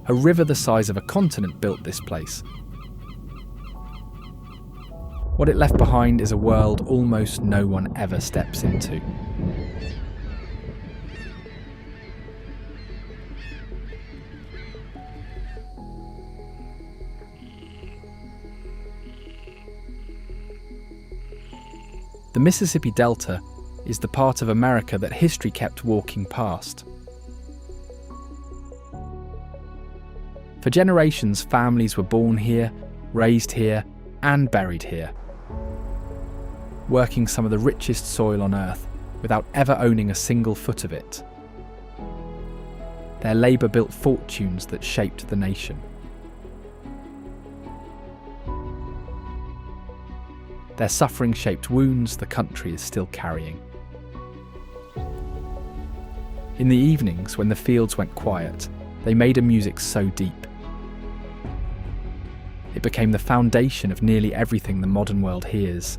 A river the size of a continent built this place. What it left behind is a world almost no one ever steps into. The Mississippi Delta is the part of America that history kept walking past. For generations, families were born here, raised here, and buried here, working some of the richest soil on earth without ever owning a single foot of it. Their labour built fortunes that shaped the nation. Their suffering shaped wounds the country is still carrying. In the evenings, when the fields went quiet, they made a music so deep. It became the foundation of nearly everything the modern world hears.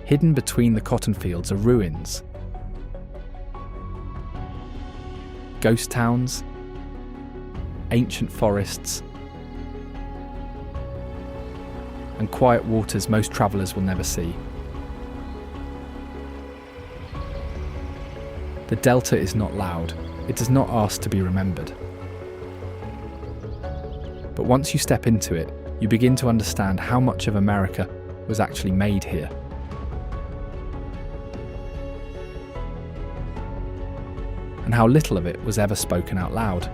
Hidden between the cotton fields are ruins, ghost towns, ancient forests, and quiet waters most travellers will never see. The Delta is not loud. It does not ask to be remembered. But once you step into it, you begin to understand how much of America was actually made here. And how little of it was ever spoken out loud.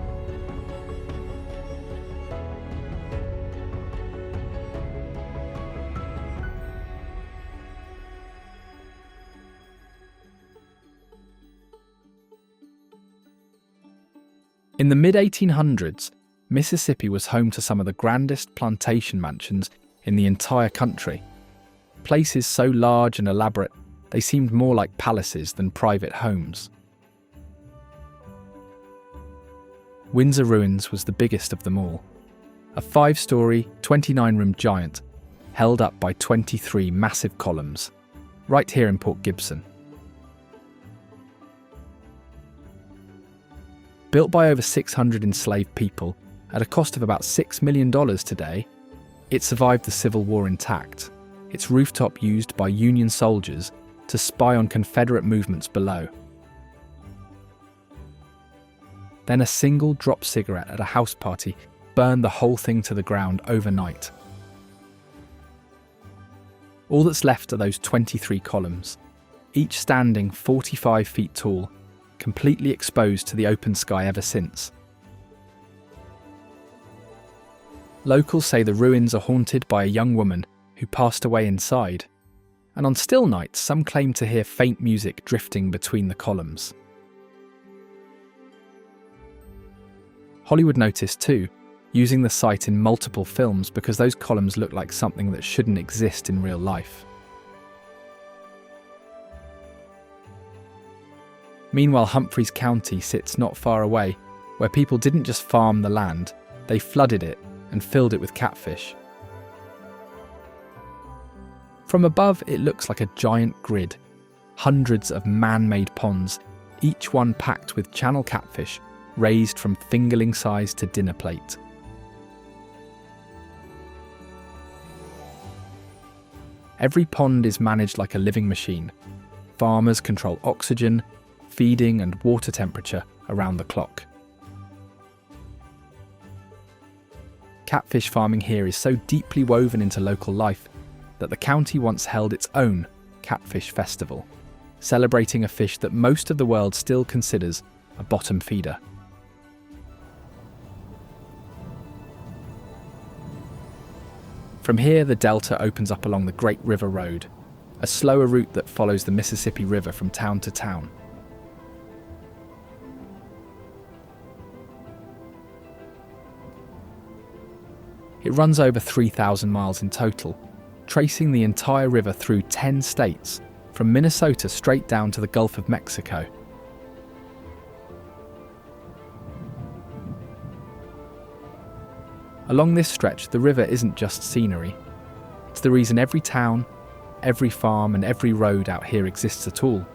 In the mid-1800s, Mississippi was home to some of the grandest plantation mansions in the entire country. Places so large and elaborate, they seemed more like palaces than private homes. Windsor Ruins was the biggest of them all. A 5-storey, 29-room giant, held up by 23 massive columns, right here in Port Gibson. Built by over 600 enslaved people at a cost of about $6 million today, it survived the Civil War intact, its rooftop used by Union soldiers to spy on Confederate movements below. Then a single drop cigarette at a house party burned the whole thing to the ground overnight. All that's left are those 23 columns, each standing 45 feet tall, completely exposed to the open sky ever since. Locals say the ruins are haunted by a young woman who passed away inside, and on still nights some claim to hear faint music drifting between the columns. Hollywood noticed too, using the site in multiple films because those columns look like something that shouldn't exist in real life. Meanwhile, Humphreys County sits not far away, where people didn't just farm the land, they flooded it and filled it with catfish. From above, it looks like a giant grid, hundreds of man-made ponds, each one packed with channel catfish, raised from fingerling size to dinner plate. Every pond is managed like a living machine. Farmers control oxygen, feeding and water temperature around the clock. Catfish farming here is so deeply woven into local life that the county once held its own Catfish Festival, celebrating a fish that most of the world still considers a bottom feeder. From here, the delta opens up along the Great River Road, a slower route that follows the Mississippi River from town to town. It runs over 3,000 miles in total, tracing the entire river through 10 states, from Minnesota straight down to the Gulf of Mexico. Along this stretch, the river isn't just scenery. It's the reason every town, every farm and every road out here exists at all.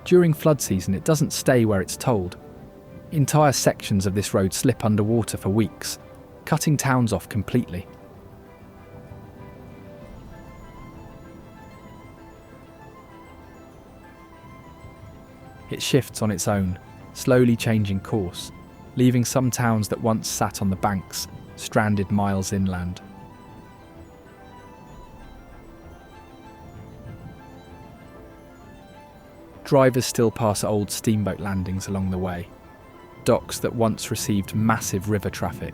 During flood season, it doesn't stay where it's told. Entire sections of this road slip underwater for weeks, cutting towns off completely. It shifts on its own, slowly changing course, leaving some towns that once sat on the banks stranded miles inland. Drivers still pass old steamboat landings along the way, docks that once received massive river traffic,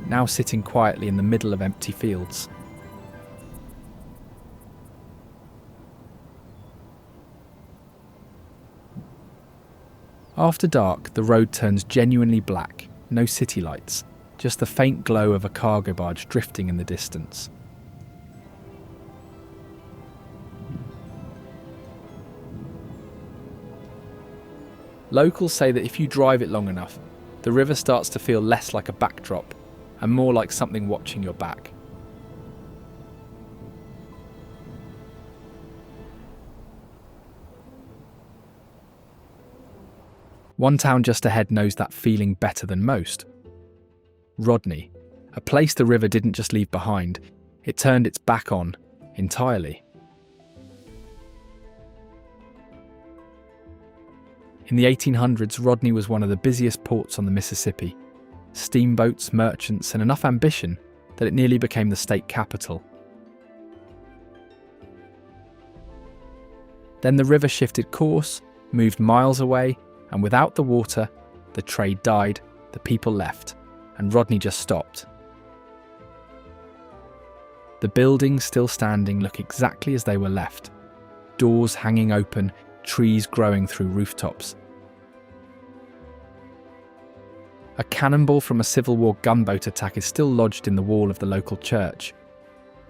now sitting quietly in the middle of empty fields. After dark, the road turns genuinely black, no city lights, just the faint glow of a cargo barge drifting in the distance. Locals say that if you drive it long enough, the river starts to feel less like a backdrop and more like something watching your back. One town just ahead knows that feeling better than most. Rodney, a place the river didn't just leave behind, it turned its back on entirely. In the 1800s, Rodney was one of the busiest ports on the Mississippi. Steamboats, merchants, and enough ambition that it nearly became the state capital. Then the river shifted course, moved miles away, and without the water, the trade died, the people left, and Rodney just stopped. The buildings still standing look exactly as they were left. Doors hanging open, trees growing through rooftops. A cannonball from a Civil War gunboat attack is still lodged in the wall of the local church.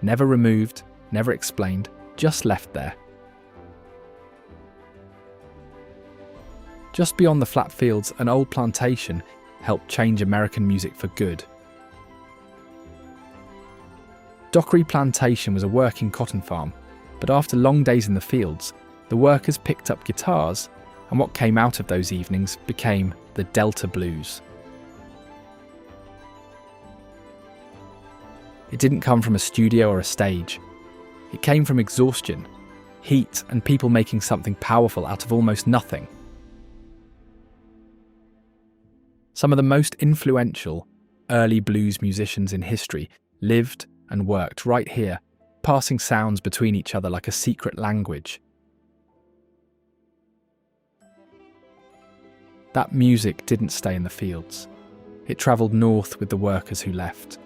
Never removed, never explained, just left there. Just beyond the flat fields, an old plantation helped change American music for good. Dockery Plantation was a working cotton farm, but after long days in the fields, the workers picked up guitars, and what came out of those evenings became the Delta Blues. It didn't come from a studio or a stage. It came from exhaustion, heat, and people making something powerful out of almost nothing. Some of the most influential early blues musicians in history lived and worked right here, passing sounds between each other like a secret language. That music didn't stay in the fields. It travelled north with the workers who left,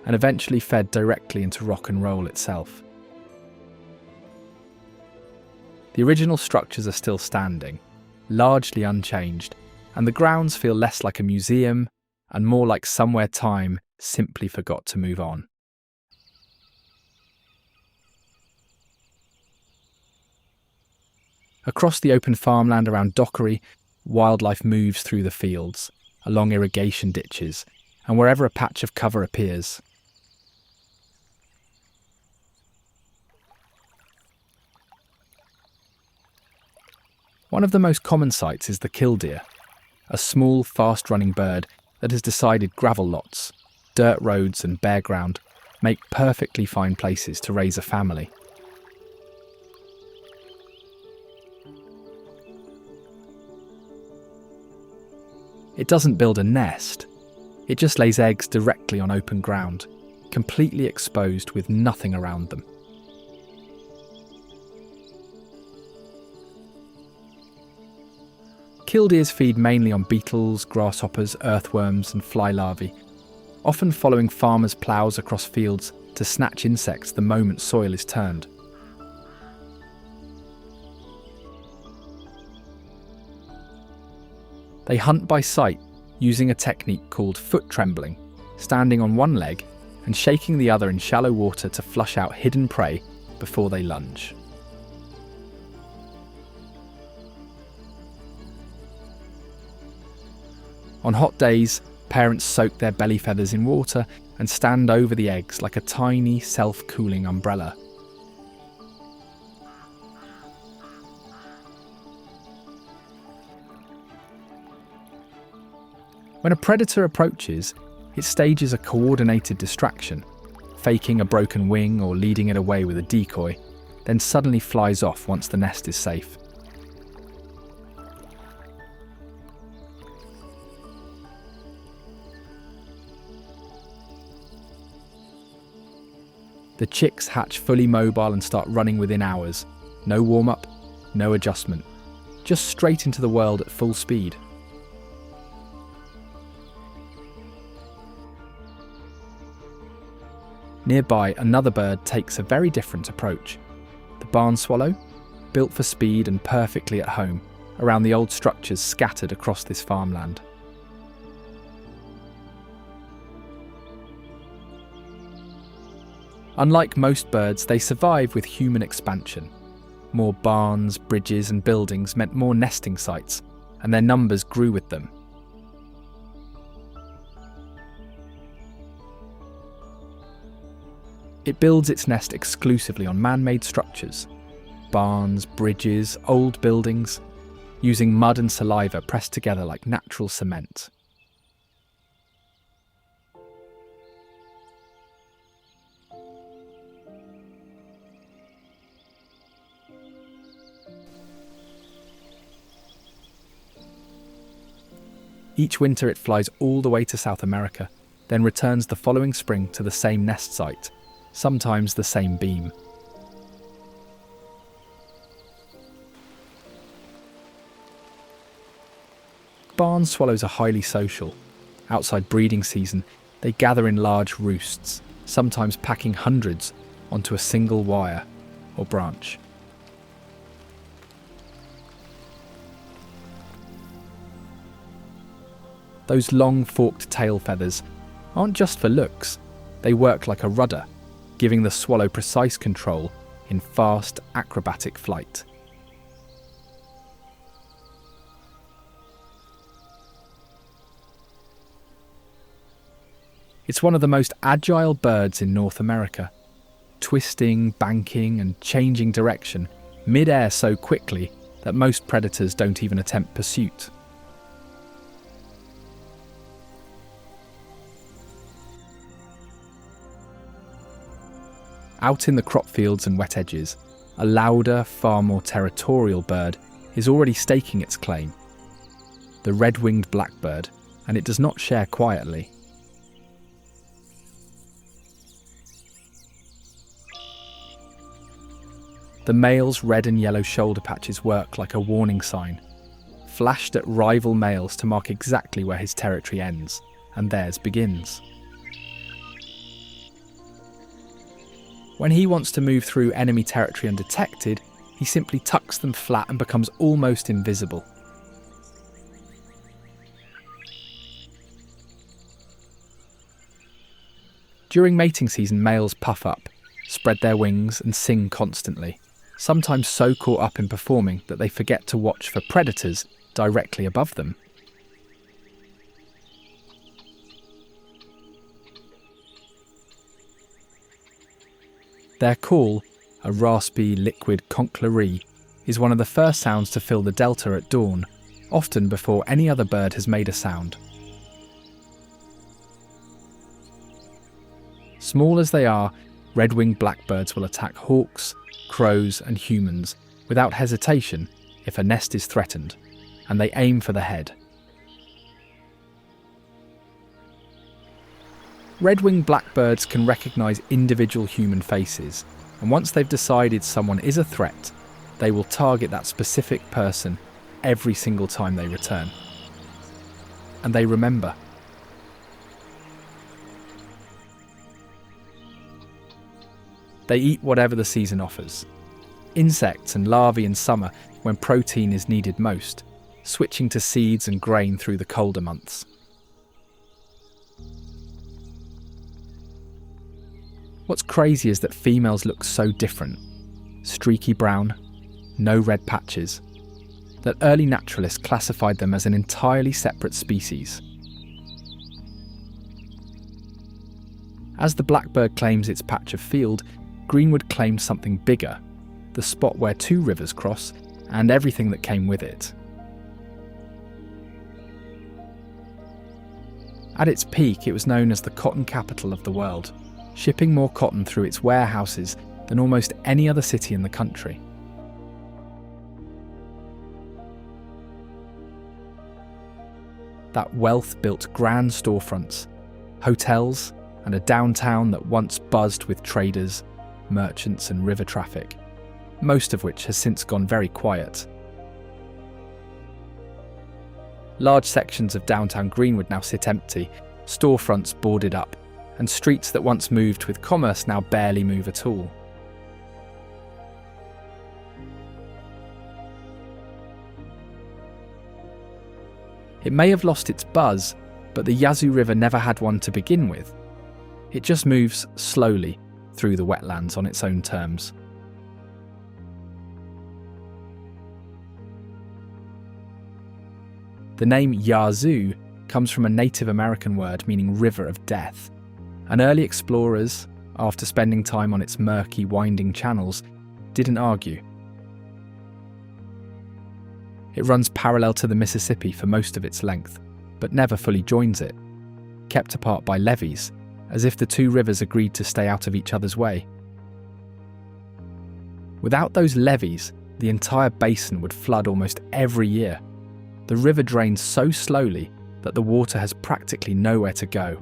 and eventually fed directly into rock and roll itself. The original structures are still standing, largely unchanged, and the grounds feel less like a museum and more like somewhere time simply forgot to move on. Across the open farmland around Dockery, wildlife moves through the fields, along irrigation ditches, and wherever a patch of cover appears. One of the most common sights is the killdeer, a small, fast-running bird that has decided gravel lots, dirt roads and bare ground make perfectly fine places to raise a family. It doesn't build a nest, it just lays eggs directly on open ground, completely exposed with nothing around them. Killdeers feed mainly on beetles, grasshoppers, earthworms and fly larvae, often following farmers' ploughs across fields to snatch insects the moment soil is turned. They hunt by sight, using a technique called foot trembling, standing on one leg and shaking the other in shallow water to flush out hidden prey before they lunge. On hot days, parents soak their belly feathers in water and stand over the eggs like a tiny, self-cooling umbrella. When a predator approaches, it stages a coordinated distraction, faking a broken wing or leading it away with a decoy, then suddenly flies off once the nest is safe. The chicks hatch fully mobile and start running within hours. No warm-up, no adjustment. Just straight into the world at full speed. Nearby, another bird takes a very different approach. The barn swallow, built for speed and perfectly at home around the old structures scattered across this farmland. Unlike most birds, they survive with human expansion. More barns, bridges and buildings meant more nesting sites, and their numbers grew with them. It builds its nest exclusively on man-made structures, barns, bridges, old buildings, using mud and saliva pressed together like natural cement. Each winter it flies all the way to South America, then returns the following spring to the same nest site, sometimes the same beam. Barn swallows are highly social. Outside breeding season, they gather in large roosts, sometimes packing hundreds onto a single wire or branch. Those long forked tail feathers aren't just for looks, they work like a rudder, giving the swallow precise control in fast, acrobatic flight. It's one of the most agile birds in North America, twisting, banking and changing direction mid-air so quickly that most predators don't even attempt pursuit. Out in the crop fields and wet edges, a louder, far more territorial bird is already staking its claim. The red-winged blackbird, and it does not share quietly. The male's red and yellow shoulder patches work like a warning sign, flashed at rival males to mark exactly where his territory ends, and theirs begins. When he wants to move through enemy territory undetected, he simply tucks them flat and becomes almost invisible. During mating season, males puff up, spread their wings and sing constantly, sometimes so caught up in performing that they forget to watch for predators directly above them. Their call, a raspy, liquid conclerie, is one of the first sounds to fill the delta at dawn, often before any other bird has made a sound. Small as they are, red-winged blackbirds will attack hawks, crows and humans without hesitation if a nest is threatened, and they aim for the head. Red-winged blackbirds can recognise individual human faces, and once they've decided someone is a threat, they will target that specific person every single time they return. And they remember. They eat whatever the season offers. Insects and larvae in summer when protein is needed most, switching to seeds and grain through the colder months. What's crazy is that females look so different. Streaky brown, no red patches, that early naturalists classified them as an entirely separate species. As the blackbird claims its patch of field, Greenwood claimed something bigger, the spot where two rivers cross and everything that came with it. At its peak, it was known as the cotton capital of the world, shipping more cotton through its warehouses than almost any other city in the country. That wealth built grand storefronts, hotels, and a downtown that once buzzed with traders, merchants, and river traffic, most of which has since gone very quiet. Large sections of downtown Greenwood now sit empty, storefronts boarded up, and streets that once moved with commerce now barely move at all. It may have lost its buzz, but the Yazoo River never had one to begin with. It just moves slowly through the wetlands on its own terms. The name Yazoo comes from a Native American word meaning river of death, and early explorers, after spending time on its murky, winding channels, didn't argue. It runs parallel to the Mississippi for most of its length, but never fully joins it, kept apart by levees, as if the two rivers agreed to stay out of each other's way. Without those levees, the entire basin would flood almost every year. The river drains so slowly that the water has practically nowhere to go.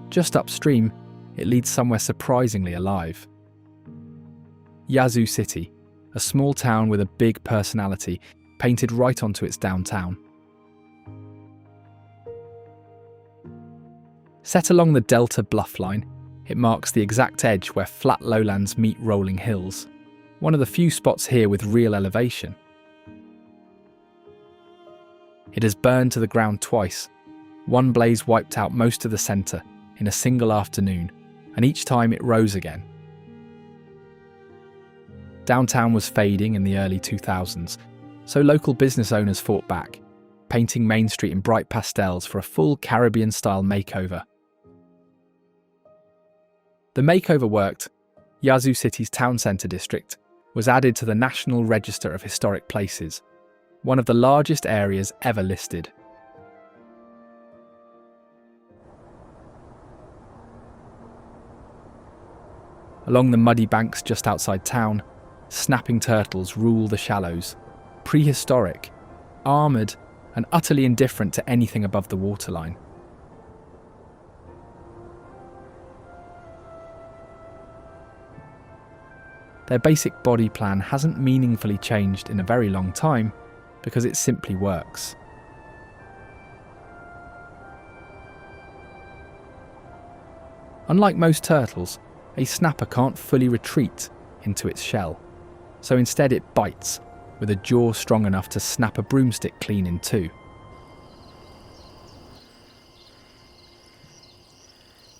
Just upstream, it leads somewhere surprisingly alive. Yazoo City, a small town with a big personality, painted right onto its downtown. Set along the Delta Bluff line, it marks the exact edge where flat lowlands meet rolling hills, one of the few spots here with real elevation. It has burned to the ground twice. One blaze wiped out most of the centre in a single afternoon, and each time it rose again. Downtown was fading in the early 2000s, so local business owners fought back, painting Main Street in bright pastels for a full Caribbean-style makeover. The makeover worked. Yazoo City's town centre district was added to the National Register of Historic Places, one of the largest areas ever listed. Along the muddy banks just outside town, snapping turtles rule the shallows, prehistoric, armoured, and utterly indifferent to anything above the waterline. Their basic body plan hasn't meaningfully changed in a very long time because it simply works. Unlike most turtles, a snapper can't fully retreat into its shell, so instead it bites, with a jaw strong enough to snap a broomstick clean in two.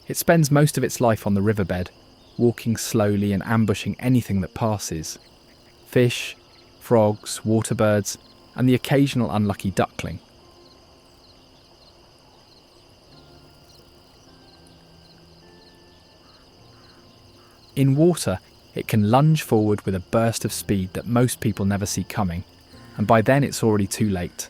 It spends most of its life on the riverbed, walking slowly and ambushing anything that passes. Fish, frogs, water birds, and the occasional unlucky duckling. In water, it can lunge forward with a burst of speed that most people never see coming, and by then it's already too late.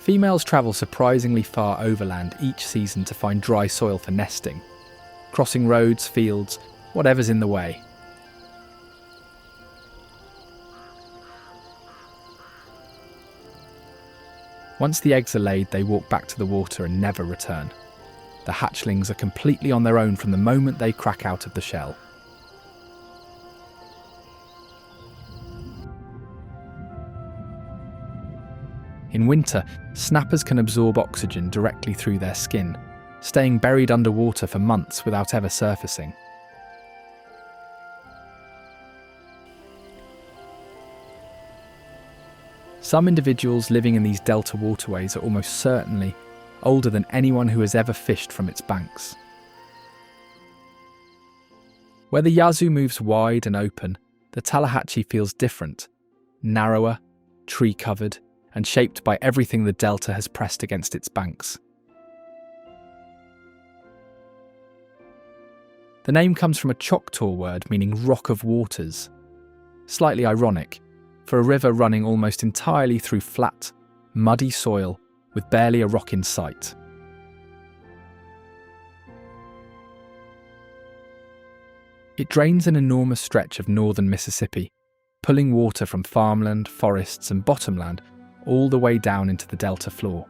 Females travel surprisingly far overland each season to find dry soil for nesting, crossing roads, fields, whatever's in the way. Once the eggs are laid, they walk back to the water and never return. The hatchlings are completely on their own from the moment they crack out of the shell. In winter, snappers can absorb oxygen directly through their skin, staying buried underwater for months without ever surfacing. Some individuals living in these delta waterways are almost certainly older than anyone who has ever fished from its banks. Where the Yazoo moves wide and open, the Tallahatchie feels different, narrower, tree-covered, and shaped by everything the delta has pressed against its banks. The name comes from a Choctaw word meaning rock of waters. Slightly ironic, for a river running almost entirely through flat, muddy soil with barely a rock in sight. It drains an enormous stretch of northern Mississippi, pulling water from farmland, forests and bottomland all the way down into the delta floor.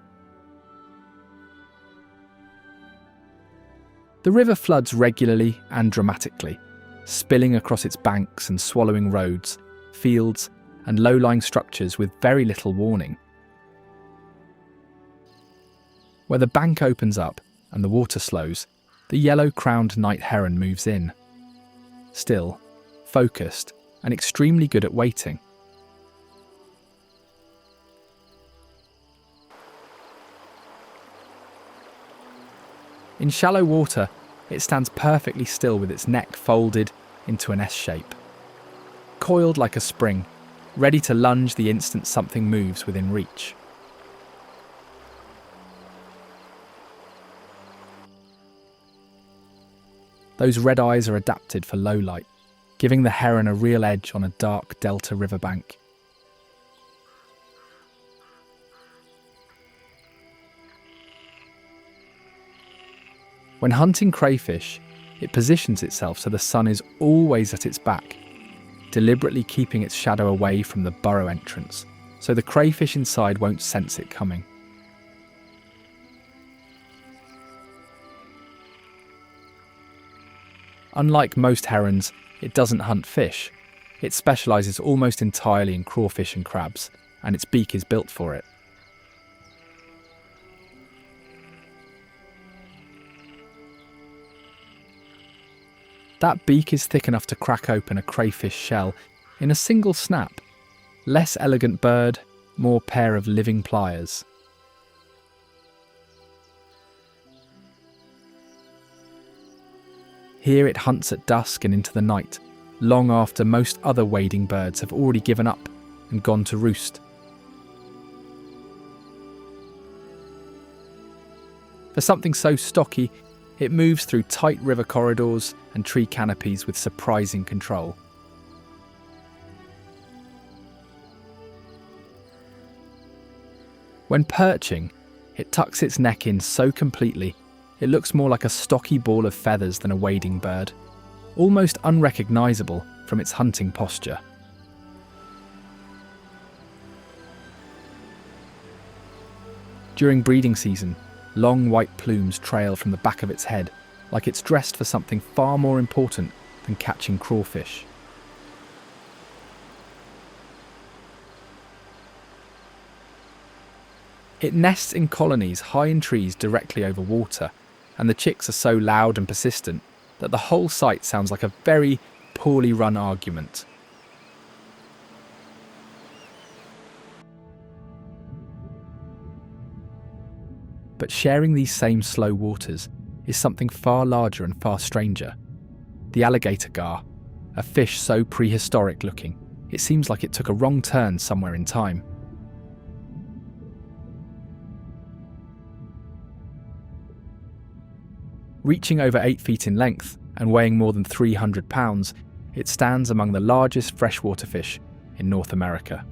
The river floods regularly and dramatically, spilling across its banks and swallowing roads, fields and low-lying structures with very little warning. Where the bank opens up and the water slows, the yellow-crowned night heron moves in. Still, focused, and extremely good at waiting. In shallow water, it stands perfectly still with its neck folded into an S shape. Coiled like a spring, ready to lunge the instant something moves within reach. Those red eyes are adapted for low light, giving the heron a real edge on a dark delta riverbank. When hunting crayfish, it positions itself so the sun is always at its back, deliberately keeping its shadow away from the burrow entrance, so the crayfish inside won't sense it coming. Unlike most herons, it doesn't hunt fish. It specialises almost entirely in crawfish and crabs, and its beak is built for it. That beak is thick enough to crack open a crayfish shell in a single snap. Less elegant bird, more pair of living pliers. Here it hunts at dusk and into the night, long after most other wading birds have already given up and gone to roost. For something so stocky, it moves through tight river corridors and tree canopies with surprising control. When perching, it tucks its neck in so completely it looks more like a stocky ball of feathers than a wading bird, almost unrecognisable from its hunting posture. During breeding season, long white plumes trail from the back of its head, like it's dressed for something far more important than catching crawfish. It nests in colonies high in trees directly over water, and the chicks are so loud and persistent that the whole site sounds like a very poorly run argument. But sharing these same slow waters is something far larger and far stranger. The alligator gar, a fish so prehistoric looking, it seems like it took a wrong turn somewhere in time. Reaching over 8 feet in length and weighing more than 300 pounds, it stands among the largest freshwater fish in North America.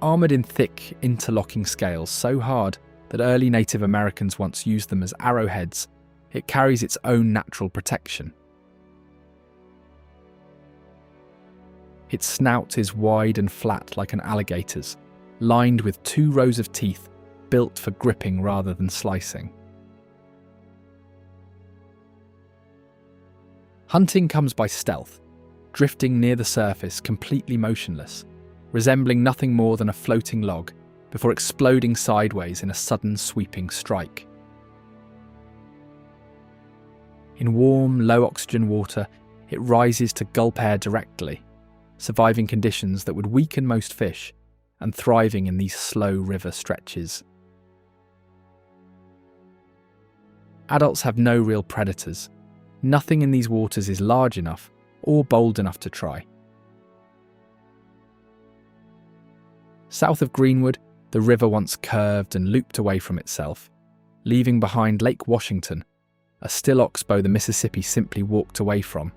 Armoured in thick, interlocking scales so hard that early Native Americans once used them as arrowheads, it carries its own natural protection. Its snout is wide and flat like an alligator's, lined with 2 rows of teeth built for gripping rather than slicing. Hunting comes by stealth, drifting near the surface completely motionless, resembling nothing more than a floating log before exploding sideways in a sudden sweeping strike. In warm, low-oxygen water, it rises to gulp air directly, surviving conditions that would weaken most fish and thriving in these slow river stretches. Adults have no real predators. Nothing in these waters is large enough or bold enough to try. South of Greenwood, the river once curved and looped away from itself, leaving behind Lake Washington, a still oxbow the Mississippi simply walked away from.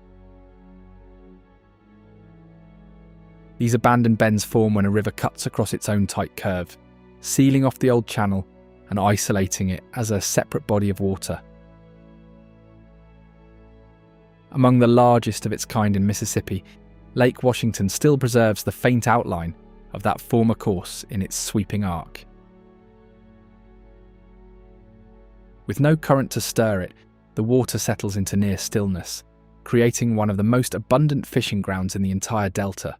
These abandoned bends form when a river cuts across its own tight curve, sealing off the old channel and isolating it as a separate body of water. Among the largest of its kind in Mississippi, Lake Washington still preserves the faint outline of that former course in its sweeping arc. With no current to stir it, the water settles into near stillness, creating one of the most abundant fishing grounds in the entire delta.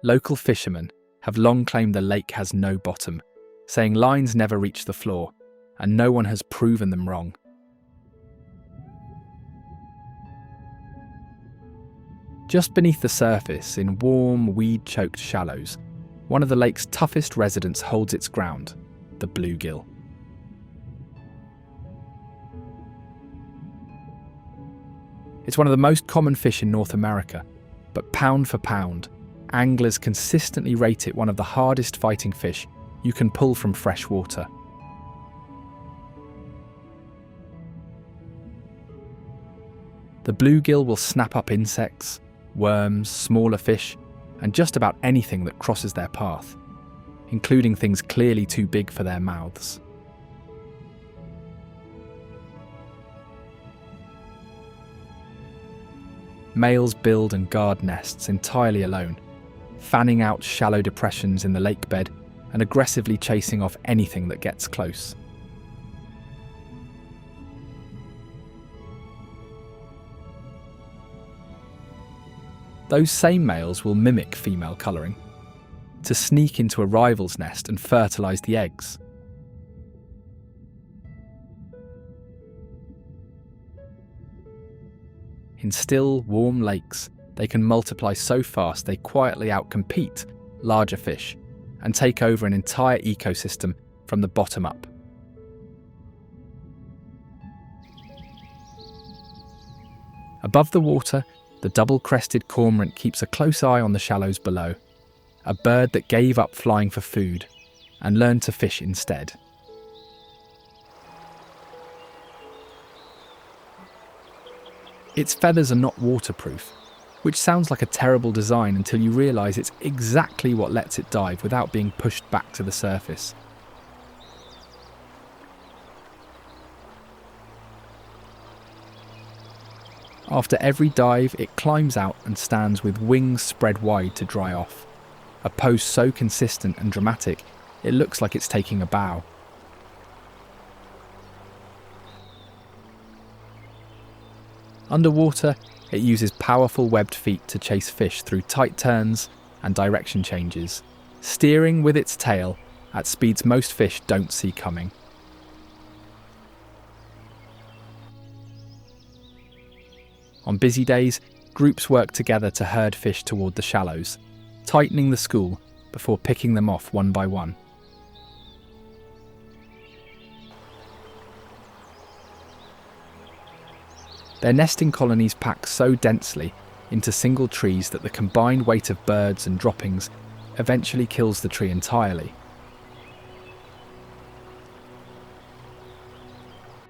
Local fishermen have long claimed the lake has no bottom, saying lines never reach the floor, and no one has proven them wrong. Just beneath the surface, in warm, weed-choked shallows, one of the lake's toughest residents holds its ground, the bluegill. It's one of the most common fish in North America, but pound for pound, anglers consistently rate it one of the hardest fighting fish you can pull from fresh water. The bluegill will snap up insects, worms, smaller fish, and just about anything that crosses their path, including things clearly too big for their mouths. Males build and guard nests entirely alone, fanning out shallow depressions in the lake bed and aggressively chasing off anything that gets close. Those same males will mimic female colouring to sneak into a rival's nest and fertilise the eggs. In still, warm lakes, they can multiply so fast they quietly outcompete larger fish and take over an entire ecosystem from the bottom up. Above the water, the double-crested cormorant keeps a close eye on the shallows below, a bird that gave up flying for food and learned to fish instead. Its feathers are not waterproof, which sounds like a terrible design until you realise it's exactly what lets it dive without being pushed back to the surface. After every dive, it climbs out and stands with wings spread wide to dry off, a pose so consistent and dramatic it looks like it's taking a bow. Underwater, it uses powerful webbed feet to chase fish through tight turns and direction changes, steering with its tail at speeds most fish don't see coming. On busy days, groups work together to herd fish toward the shallows, tightening the school before picking them off one by one. Their nesting colonies pack so densely into single trees that the combined weight of birds and droppings eventually kills the tree entirely.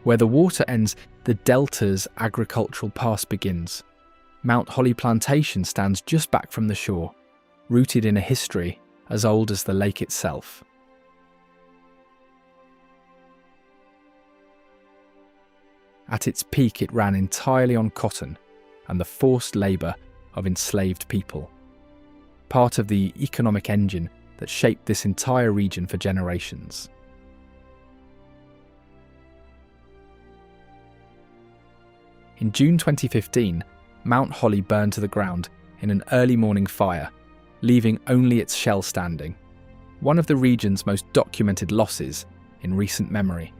Where the water ends, the delta's agricultural past begins. Mount Holly Plantation stands just back from the shore, rooted in a history as old as the lake itself. At its peak, it ran entirely on cotton and the forced labour of enslaved people, part of the economic engine that shaped this entire region for generations. In June 2015, Mount Holly burned to the ground in an early morning fire, leaving only its shell standing, one of the region's most documented losses in recent memory.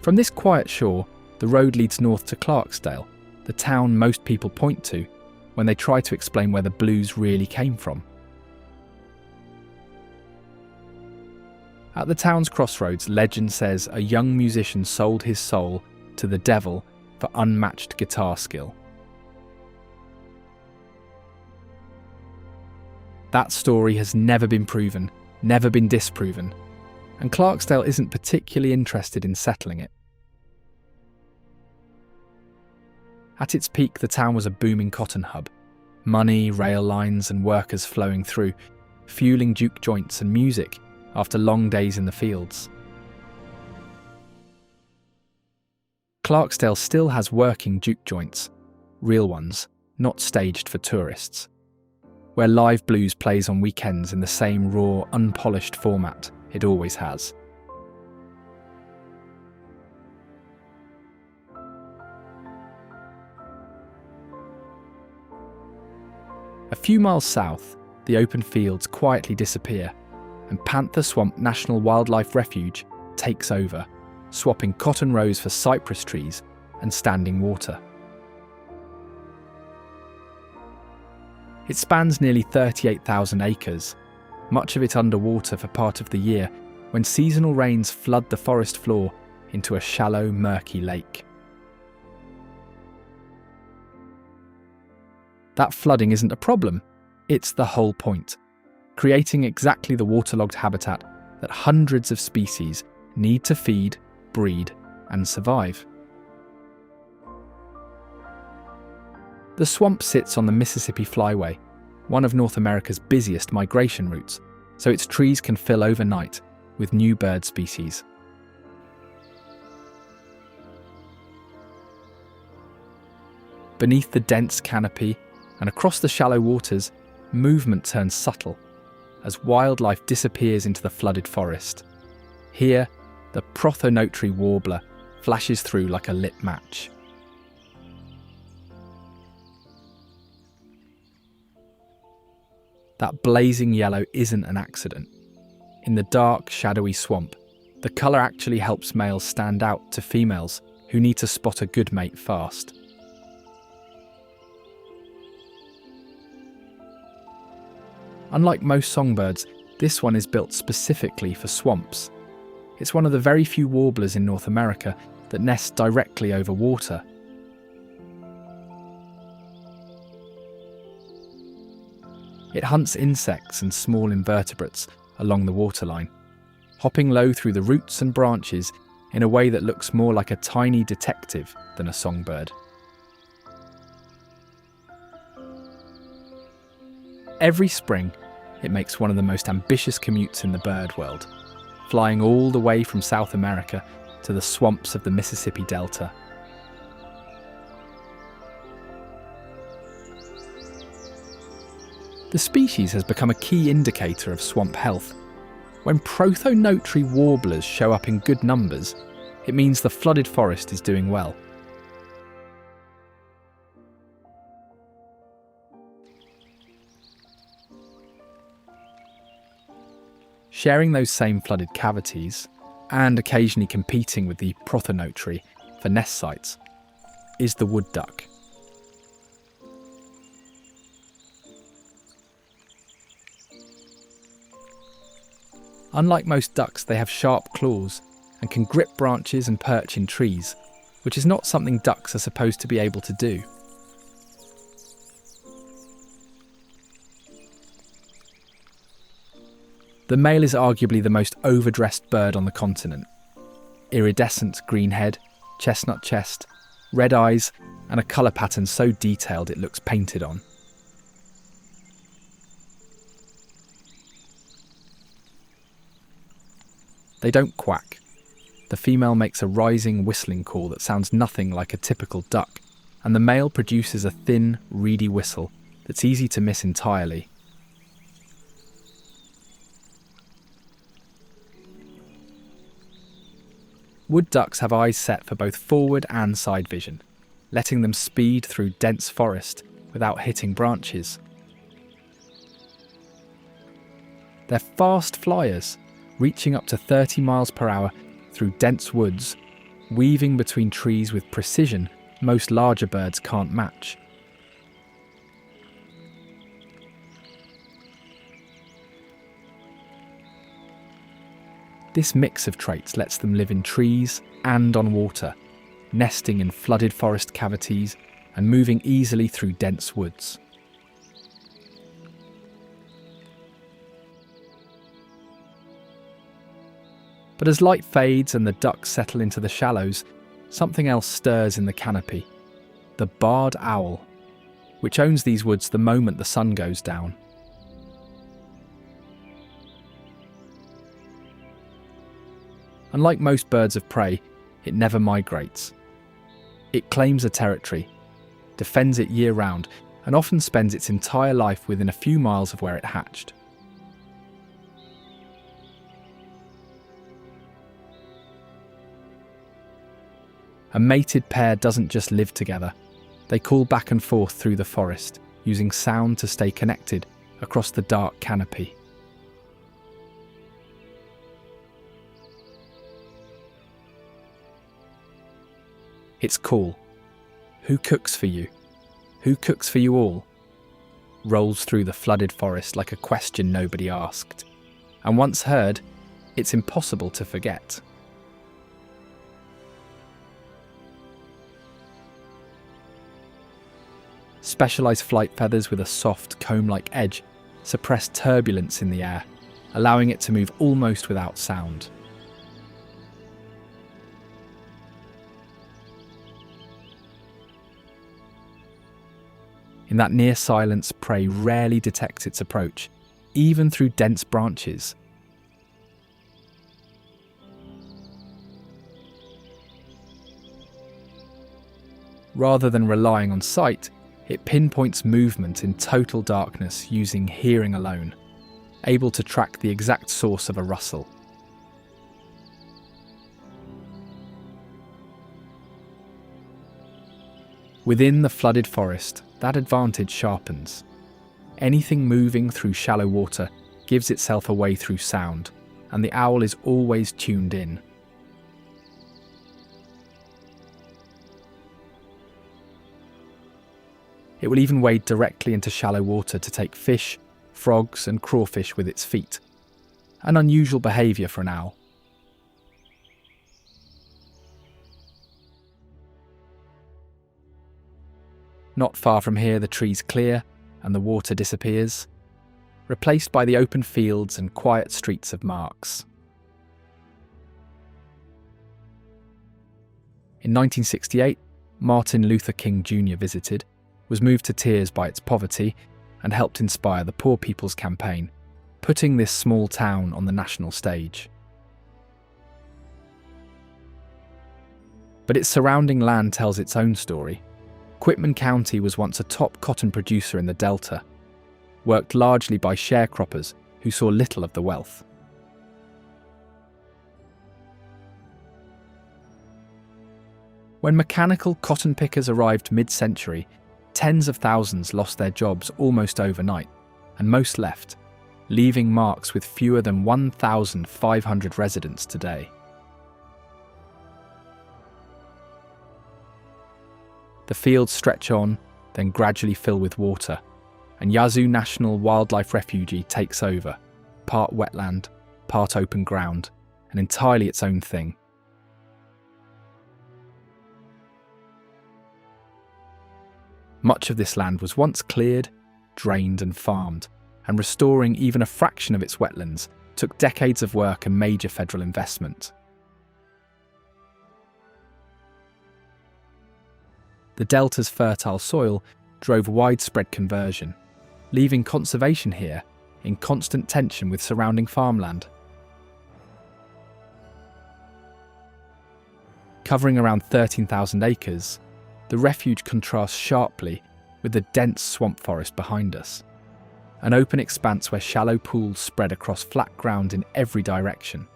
From this quiet shore, the road leads north to Clarkdale, the town most people point to when they try to explain where the blues really came from. At the town's crossroads, legend says a young musician sold his soul to the devil for unmatched guitar skill. That story has never been proven, never been disproven, and Clarkdale isn't particularly interested in settling it. At its peak, the town was a booming cotton hub. Money, rail lines and workers flowing through, fueling juke joints and music after long days in the fields. Clarkdale still has working juke joints, real ones, not staged for tourists, where live blues plays on weekends in the same raw, unpolished format it always has. A few miles south, the open fields quietly disappear, and Panther Swamp National Wildlife Refuge takes over, swapping cotton rows for cypress trees and standing water. It spans nearly 38,000 acres, much of it underwater for part of the year when seasonal rains flood the forest floor into a shallow, murky lake. That flooding isn't a problem, it's the whole point, creating exactly the waterlogged habitat that hundreds of species need to feed, breed, and survive. The swamp sits on the Mississippi Flyway, one of North America's busiest migration routes, so its trees can fill overnight with new bird species. Beneath the dense canopy and across the shallow waters, movement turns subtle as wildlife disappears into the flooded forest. Here, the prothonotary warbler flashes through like a lit match. That blazing yellow isn't an accident. In the dark, shadowy swamp, the colour actually helps males stand out to females who need to spot a good mate fast. Unlike most songbirds, this one is built specifically for swamps. It's one of the very few warblers in North America that nests directly over water. It hunts insects and small invertebrates along the waterline, hopping low through the roots and branches in a way that looks more like a tiny detective than a songbird. Every spring, it makes one of the most ambitious commutes in the bird world, flying all the way from South America to the swamps of the Mississippi Delta. The species has become a key indicator of swamp health. When prothonotary warblers show up in good numbers, it means the flooded forest is doing well. Sharing those same flooded cavities, and occasionally competing with the prothonotary for nest sites, is the wood duck. Unlike most ducks, they have sharp claws and can grip branches and perch in trees, which is not something ducks are supposed to be able to do. The male is arguably the most overdressed bird on the continent. Iridescent green head, chestnut chest, red eyes, and a colour pattern so detailed it looks painted on. They don't quack. The female makes a rising, whistling call that sounds nothing like a typical duck, and the male produces a thin, reedy whistle that's easy to miss entirely. Wood ducks have eyes set for both forward and side vision, letting them speed through dense forest without hitting branches. They're fast flyers, reaching up to 30 miles per hour through dense woods, weaving between trees with precision most larger birds can't match. This mix of traits lets them live in trees and on water, nesting in flooded forest cavities and moving easily through dense woods. But as light fades and the ducks settle into the shallows, something else stirs in the canopy. The barred owl, which owns these woods the moment the sun goes down. Unlike most birds of prey, it never migrates. It claims a territory, defends it year-round, and often spends its entire life within a few miles of where it hatched. A mated pair doesn't just live together. They call back and forth through the forest, using sound to stay connected across the dark canopy. Its call, "Who cooks for you? Who cooks for you all?" rolls through the flooded forest like a question nobody asked. And once heard, it's impossible to forget. Specialised flight feathers with a soft, comb-like edge suppress turbulence in the air, allowing it to move almost without sound. In that near silence, prey rarely detects its approach, even through dense branches. Rather than relying on sight, it pinpoints movement in total darkness using hearing alone, able to track the exact source of a rustle. Within the flooded forest, that advantage sharpens. Anything moving through shallow water gives itself away through sound, and the owl is always tuned in. It will even wade directly into shallow water to take fish, frogs, and crawfish with its feet. An unusual behaviour for an owl. Not far from here, the trees clear and the water disappears, replaced by the open fields and quiet streets of Marks. In 1968, Martin Luther King Jr. visited, was moved to tears by its poverty, and helped inspire the Poor People's Campaign, putting this small town on the national stage. But its surrounding land tells its own story. Quitman County was once a top cotton producer in the Delta, worked largely by sharecroppers who saw little of the wealth. When mechanical cotton pickers arrived mid-century, tens of thousands lost their jobs almost overnight, and most left, leaving Marks with fewer than 1,500 residents today. The fields stretch on, then gradually fill with water, and Yazoo National Wildlife Refuge takes over, part wetland, part open ground, and entirely its own thing. Much of this land was once cleared, drained and farmed, and restoring even a fraction of its wetlands took decades of work and major federal investment. The Delta's fertile soil drove widespread conversion, leaving conservation here in constant tension with surrounding farmland. Covering around 13,000 acres, the refuge contrasts sharply with the dense swamp forest behind us, an open expanse where shallow pools spread across flat ground in every direction.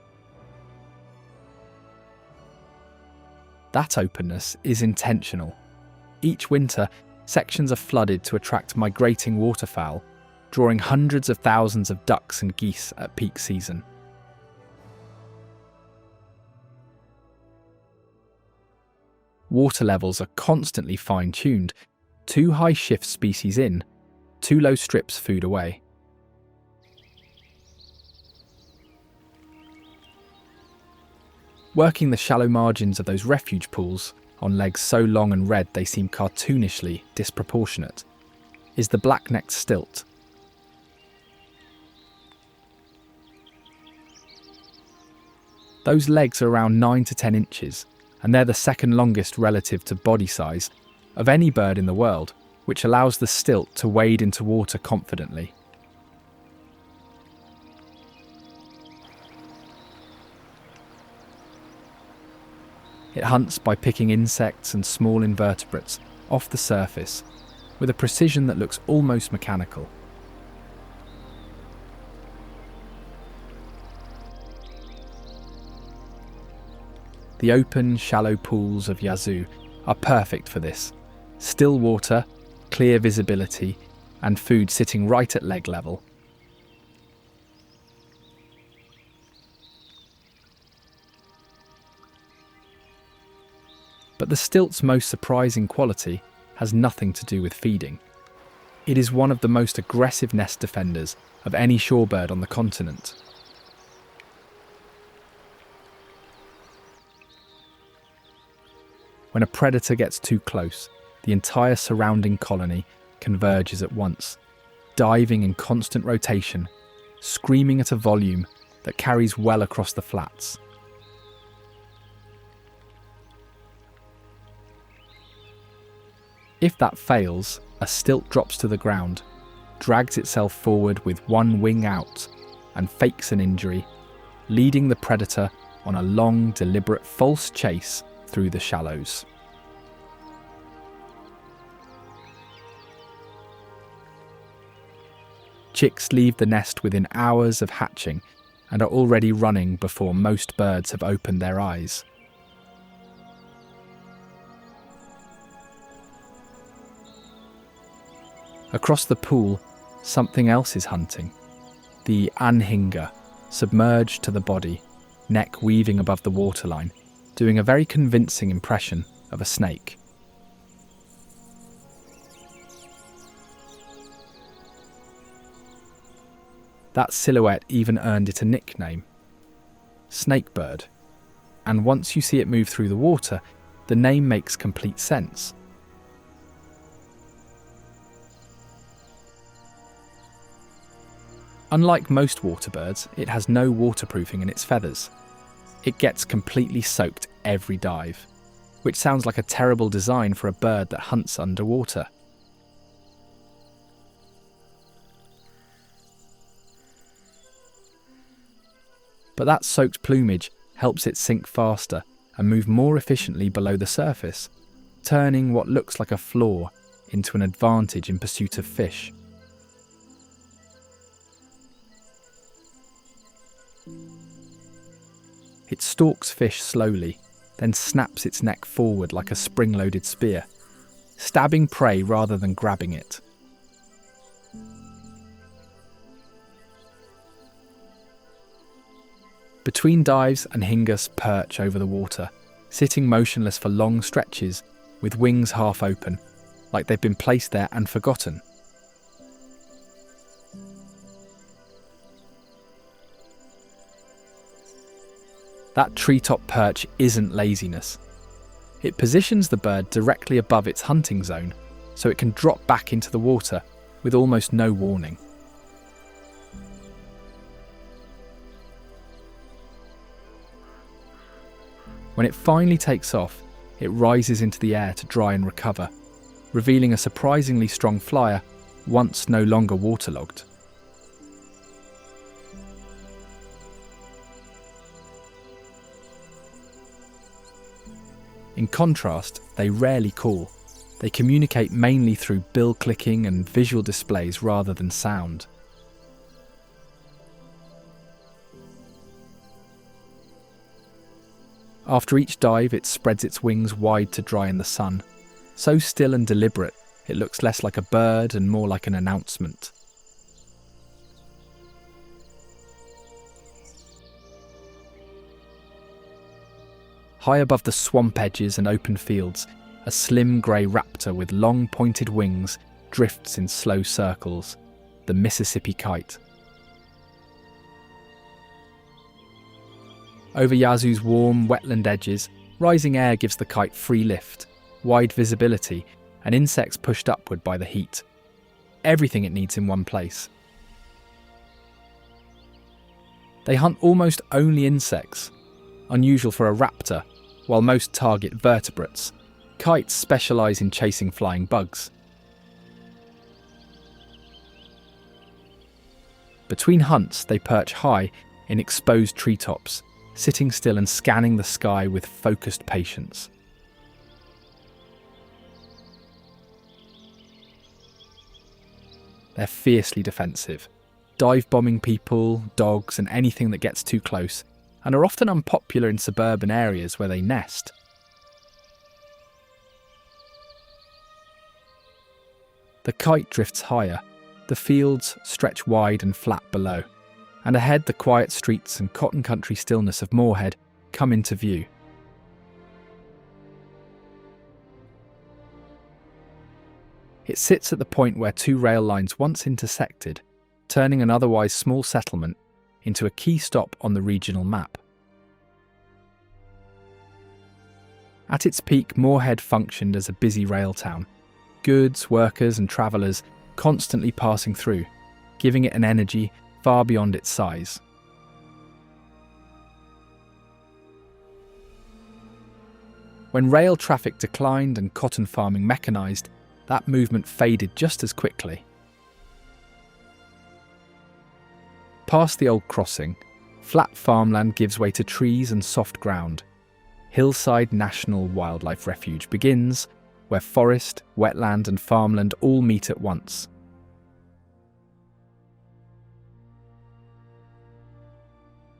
That openness is intentional. Each winter, sections are flooded to attract migrating waterfowl, drawing hundreds of thousands of ducks and geese at peak season. Water levels are constantly fine-tuned, too high shifts species in, too low strips food away. Working the shallow margins of those refuge pools, on legs so long and red they seem cartoonishly disproportionate, is the black-necked stilt. Those legs are around 9 to 10 inches, and they're the second longest relative to body size of any bird in the world, which allows the stilt to wade into water confidently. It hunts by picking insects and small invertebrates off the surface with a precision that looks almost mechanical. The open, shallow pools of Yazoo are perfect for this. Still water, clear visibility, and food sitting right at leg level. But the stilt's most surprising quality has nothing to do with feeding. It is one of the most aggressive nest defenders of any shorebird on the continent. When a predator gets too close, the entire surrounding colony converges at once, diving in constant rotation, screaming at a volume that carries well across the flats. If that fails, a stilt drops to the ground, drags itself forward with one wing out, and fakes an injury, leading the predator on a long, deliberate false chase through the shallows. Chicks leave the nest within hours of hatching and are already running before most birds have opened their eyes. Across the pool, something else is hunting. The Anhinga, submerged to the body, neck weaving above the waterline, doing a very convincing impression of a snake. That silhouette even earned it a nickname, snakebird, and once you see it move through the water, the name makes complete sense. Unlike most water birds, it has no waterproofing in its feathers. It gets completely soaked every dive, which sounds like a terrible design for a bird that hunts underwater. But that soaked plumage helps it sink faster and move more efficiently below the surface, turning what looks like a flaw into an advantage in pursuit of fish. It stalks fish slowly, then snaps its neck forward like a spring-loaded spear, stabbing prey rather than grabbing it. Between dives, Anhingas perch over the water, sitting motionless for long stretches with wings half open, like they've been placed there and forgotten. That treetop perch isn't laziness. It positions the bird directly above its hunting zone, so it can drop back into the water with almost no warning. When it finally takes off, it rises into the air to dry and recover, revealing a surprisingly strong flyer, once no longer waterlogged. In contrast, they rarely call. They communicate mainly through bill clicking and visual displays rather than sound. After each dive, it spreads its wings wide to dry in the sun. So still and deliberate, it looks less like a bird and more like an announcement. High above the swamp edges and open fields, a slim grey raptor with long pointed wings drifts in slow circles, the Mississippi kite. Over Yazoo's warm, wetland edges, rising air gives the kite free lift, wide visibility, and insects pushed upward by the heat. Everything it needs in one place. They hunt almost only insects, unusual for a raptor, while most target vertebrates. Kites specialise in chasing flying bugs. Between hunts, they perch high in exposed treetops, sitting still and scanning the sky with focused patience. They're fiercely defensive, dive-bombing people, dogs, and anything that gets too close, and are often unpopular in suburban areas where they nest. The kite drifts higher, the fields stretch wide and flat below, and ahead the quiet streets and cotton country stillness of Morehead come into view. It sits at the point where two rail lines once intersected, turning an otherwise small settlement into a key stop on the regional map. At its peak, Morehead functioned as a busy rail town, goods, workers and travellers constantly passing through, giving it an energy far beyond its size. When rail traffic declined and cotton farming mechanised, that movement faded just as quickly. Past the old crossing, flat farmland gives way to trees and soft ground. Hillside National Wildlife Refuge begins, where forest, wetland and farmland all meet at once.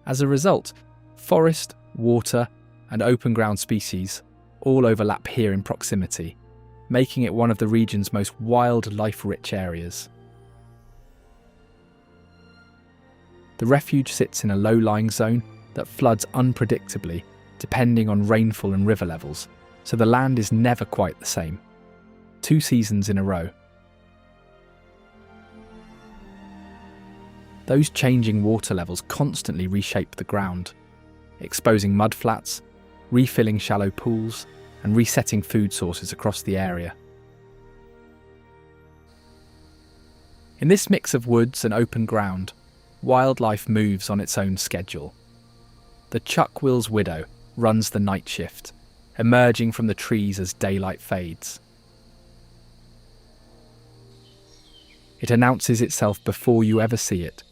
As a result, forest, water and open ground species all overlap here in proximity, making it one of the region's most wildlife-rich areas. The refuge sits in a low-lying zone that floods unpredictably, depending on rainfall and river levels, so the land is never quite the same. 2 seasons in a row. Those changing water levels constantly reshape the ground, exposing mudflats, refilling shallow pools, and resetting food sources across the area. In this mix of woods and open ground, wildlife moves on its own schedule. The chuckwill's widow runs the night shift, emerging from the trees as daylight fades. It announces itself before you ever see it.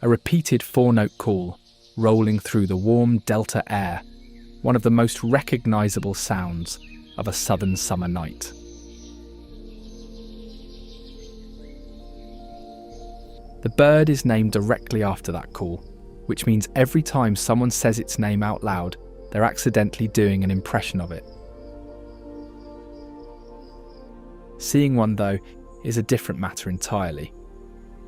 A repeated 4-note call, rolling through the warm delta air, one of the most recognisable sounds of a southern summer night. The bird is named directly after that call, which means every time someone says its name out loud, they're accidentally doing an impression of it. Seeing one, though, is a different matter entirely.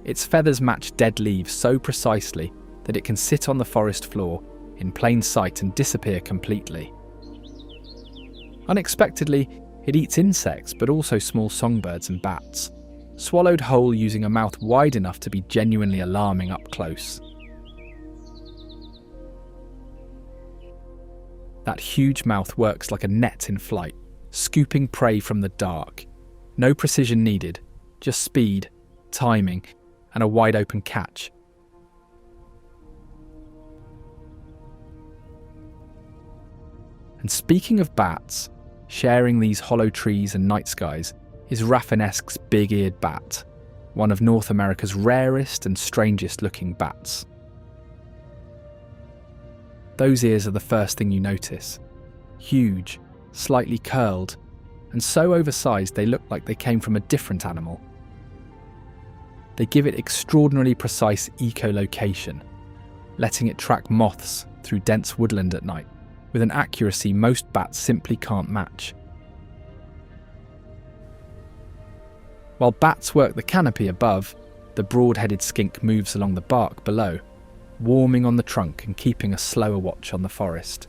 Its feathers match dead leaves so precisely that it can sit on the forest floor in plain sight and disappear completely. Unexpectedly, it eats insects, but also small songbirds and bats, swallowed whole using a mouth wide enough to be genuinely alarming up close. That huge mouth works like a net in flight, scooping prey from the dark. No precision needed, just speed, timing, and a wide open catch. And speaking of bats, sharing these hollow trees and night skies is Raffinesque's big-eared bat, one of North America's rarest and strangest looking bats. Those ears are the first thing you notice. Huge, slightly curled, and so oversized they look like they came from a different animal. They give it extraordinarily precise echolocation, letting it track moths through dense woodland at night, with an accuracy most bats simply can't match. While bats work the canopy above, the broad-headed skink moves along the bark below, warming on the trunk and keeping a slower watch on the forest.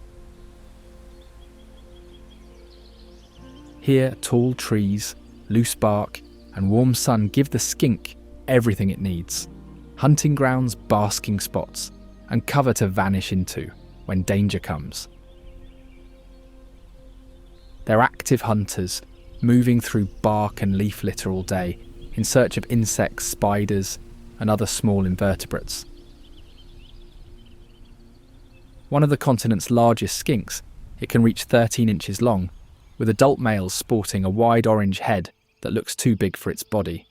Here, tall trees, loose bark, and warm sun give the skink everything it needs: hunting grounds, basking spots, and cover to vanish into when danger comes. They're active hunters, moving through bark and leaf litter all day in search of insects, spiders, and other small invertebrates. One of the continent's largest skinks, it can reach 13 inches long, with adult males sporting a wide orange head that looks too big for its body.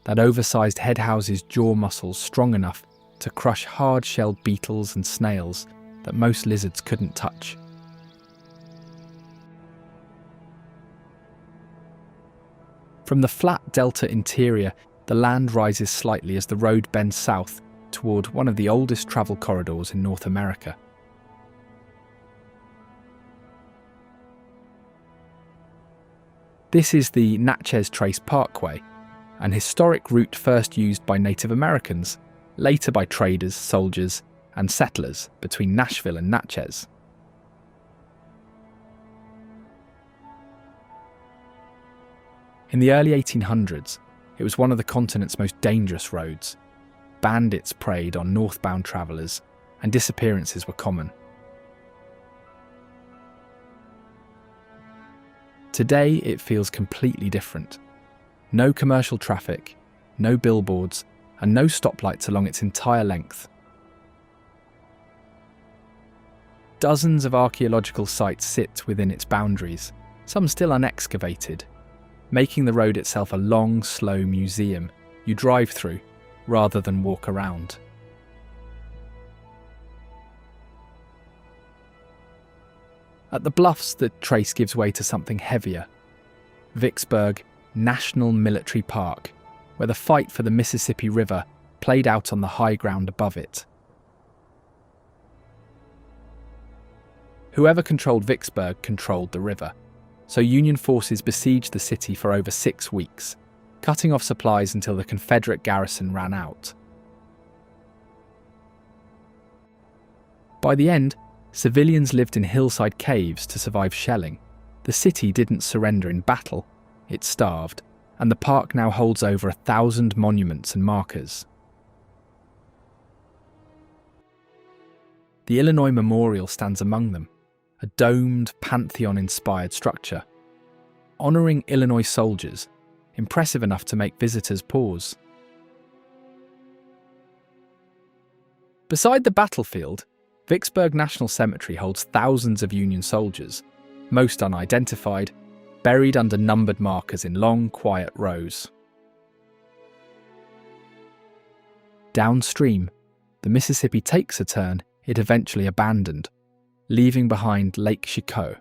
That oversized head houses jaw muscles strong enough to crush hard-shelled beetles and snails that most lizards couldn't touch. From the flat delta interior, the land rises slightly as the road bends south toward one of the oldest travel corridors in North America. This is the Natchez Trace Parkway, an historic route first used by Native Americans, later by traders, soldiers, and settlers between Nashville and Natchez. In the early 1800s, it was one of the continent's most dangerous roads. Bandits preyed on northbound travellers, and disappearances were common. Today, it feels completely different. No commercial traffic, no billboards, and no stoplights along its entire length. Dozens of archaeological sites sit within its boundaries, some still unexcavated, making the road itself a long, slow museum you drive through rather than walk around. At the bluffs, the trace gives way to something heavier. Vicksburg National Military Park, where the fight for the Mississippi River played out on the high ground above it. Whoever controlled Vicksburg controlled the river, so Union forces besieged the city for over 6 weeks, cutting off supplies until the Confederate garrison ran out. By the end, civilians lived in hillside caves to survive shelling. The city didn't surrender in battle, it starved, and the park now holds over 1,000 monuments and markers. The Illinois Memorial stands among them, a domed, pantheon-inspired structure, honouring Illinois soldiers, impressive enough to make visitors pause. Beside the battlefield, Vicksburg National Cemetery holds thousands of Union soldiers, most unidentified, buried under numbered markers in long, quiet rows. Downstream, the Mississippi takes a turn it eventually abandoned, leaving behind Lake Chicot,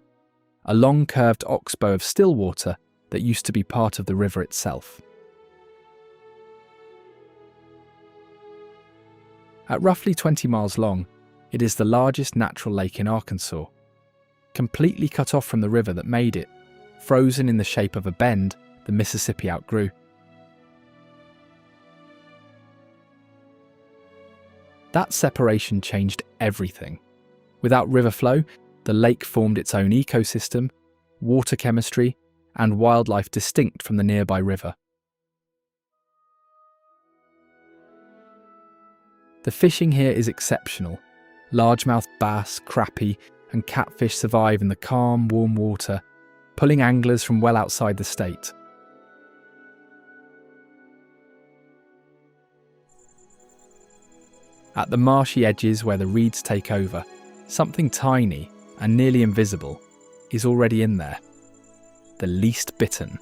a long curved oxbow of still water that used to be part of the river itself. At roughly 20 miles long, it is the largest natural lake in Arkansas, completely cut off from the river that made it, frozen in the shape of a bend the Mississippi outgrew. That separation changed everything. Without river flow, the lake formed its own ecosystem, water chemistry, and wildlife distinct from the nearby river. The fishing here is exceptional. Largemouth bass, crappie, and catfish survive in the calm, warm water, pulling anglers from well outside the state. At the marshy edges where the reeds take over, something tiny and nearly invisible is already in there. The least bitten,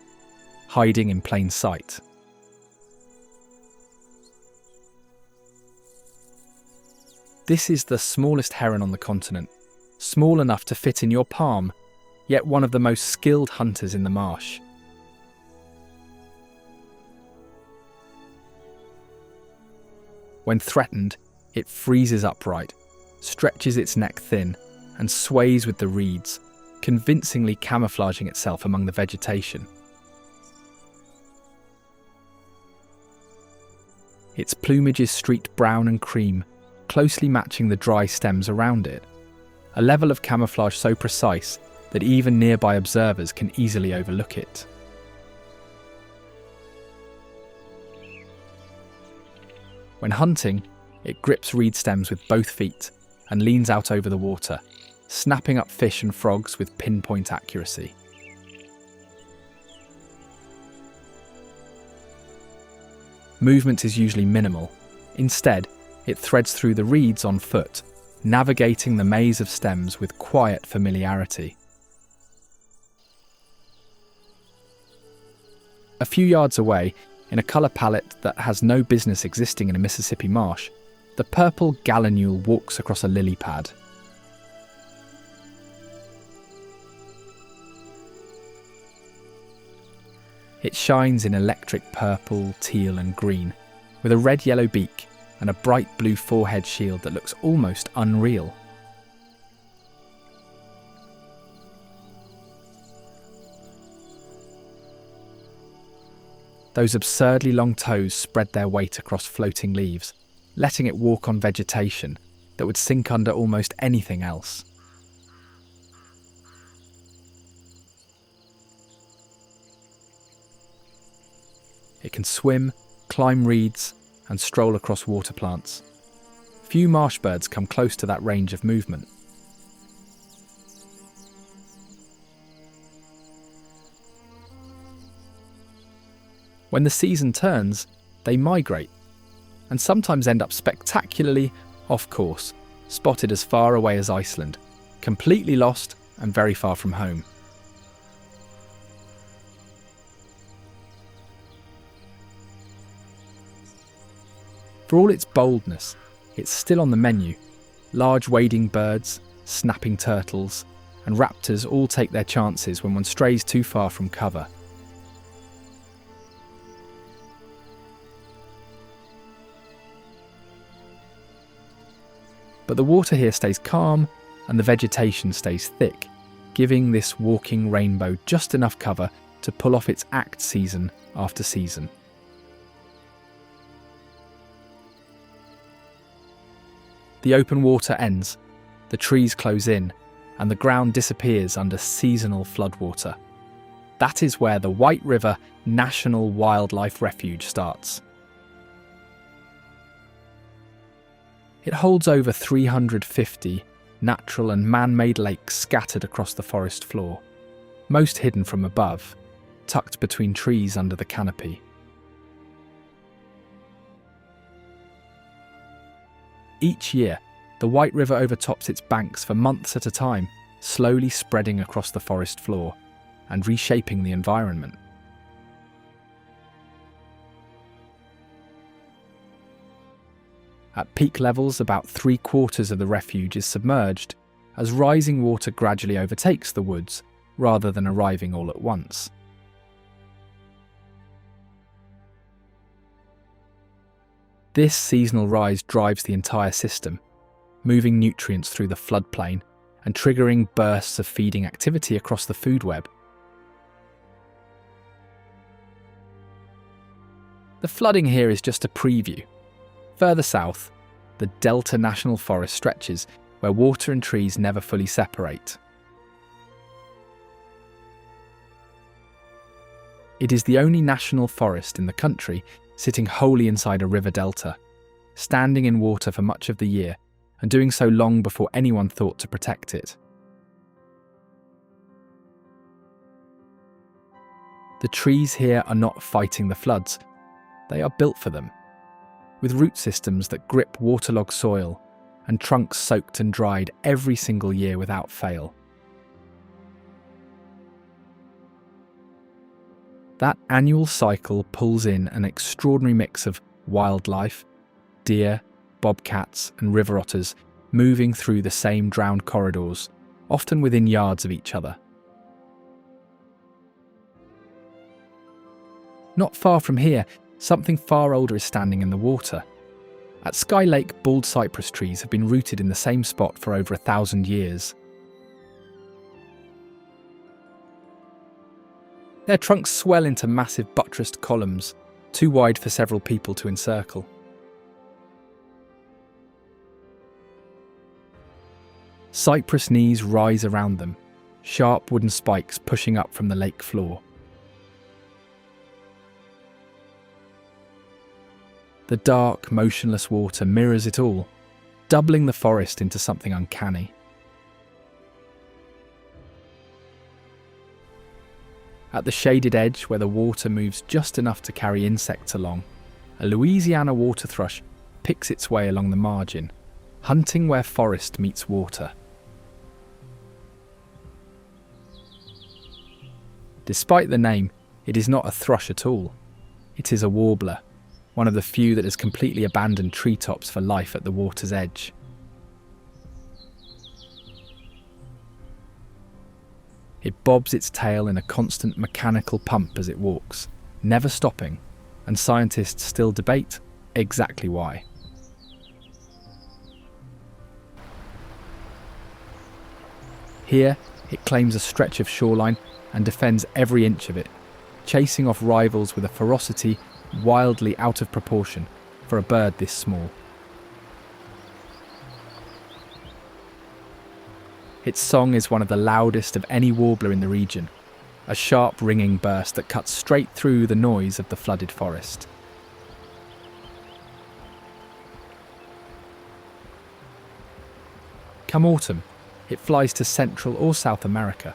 hiding in plain sight. This is the smallest heron on the continent, small enough to fit in your palm, yet one of the most skilled hunters in the marsh. When threatened, it freezes upright, stretches its neck thin, and sways with the reeds, convincingly camouflaging itself among the vegetation. Its plumage is streaked brown and cream, closely matching the dry stems around it, a level of camouflage so precise that even nearby observers can easily overlook it. When hunting, it grips reed stems with both feet and leans out over the water, snapping up fish and frogs with pinpoint accuracy. Movement is usually minimal, Instead, it threads through the reeds on foot, navigating the maze of stems with quiet familiarity. A few yards away, in a colour palette that has no business existing in a Mississippi marsh, the purple gallinule walks across a lily pad. It shines in electric purple, teal and green, with a red-yellow beak and a bright blue forehead shield that looks almost unreal. Those absurdly long toes spread their weight across floating leaves, letting it walk on vegetation that would sink under almost anything else. It can swim, climb reeds, and stroll across water plants. Few marsh birds come close to that range of movement. When the season turns, they migrate, and sometimes end up spectacularly off course, spotted as far away as Iceland, completely lost and very far from home. For all its boldness, it's still on the menu. Large wading birds, snapping turtles, and raptors all take their chances when one strays too far from cover. But the water here stays calm and the vegetation stays thick, giving this walking rainbow just enough cover to pull off its act season after season. The open water ends, the trees close in, and the ground disappears under seasonal floodwater. That is where the White River National Wildlife Refuge starts. It holds over 350 natural and man-made lakes scattered across the forest floor, most hidden from above, tucked between trees under the canopy. Each year, the White River overtops its banks for months at a time, slowly spreading across the forest floor and reshaping the environment. At peak levels, about 3/4 of the refuge is submerged, as rising water gradually overtakes the woods, rather than arriving all at once. This seasonal rise drives the entire system, moving nutrients through the floodplain and triggering bursts of feeding activity across the food web. The flooding here is just a preview. Further south, the Delta National Forest stretches, where water and trees never fully separate. It is the only national forest in the country sitting wholly inside a river delta, standing in water for much of the year, and doing so long before anyone thought to protect it. The trees here are not fighting the floods, they are built for them, with root systems that grip waterlogged soil and trunks soaked and dried every single year without fail. That annual cycle pulls in an extraordinary mix of wildlife, deer, bobcats and river otters moving through the same drowned corridors, often within yards of each other. Not far from here, something far older is standing in the water. At Sky Lake, bald cypress trees have been rooted in the same spot for over 1,000 years. Their trunks swell into massive buttressed columns, too wide for several people to encircle. Cypress knees rise around them, sharp wooden spikes pushing up from the lake floor. The dark, motionless water mirrors it all, doubling the forest into something uncanny. At the shaded edge, where the water moves just enough to carry insects along, a Louisiana water thrush picks its way along the margin, hunting where forest meets water. Despite the name, it is not a thrush at all. It is a warbler, one of the few that has completely abandoned treetops for life at the water's edge. It bobs its tail in a constant mechanical pump as it walks, never stopping, and scientists still debate exactly why. Here, it claims a stretch of shoreline and defends every inch of it, chasing off rivals with a ferocity wildly out of proportion for a bird this small. Its song is one of the loudest of any warbler in the region, a sharp ringing burst that cuts straight through the noise of the flooded forest. Come autumn, it flies to Central or South America,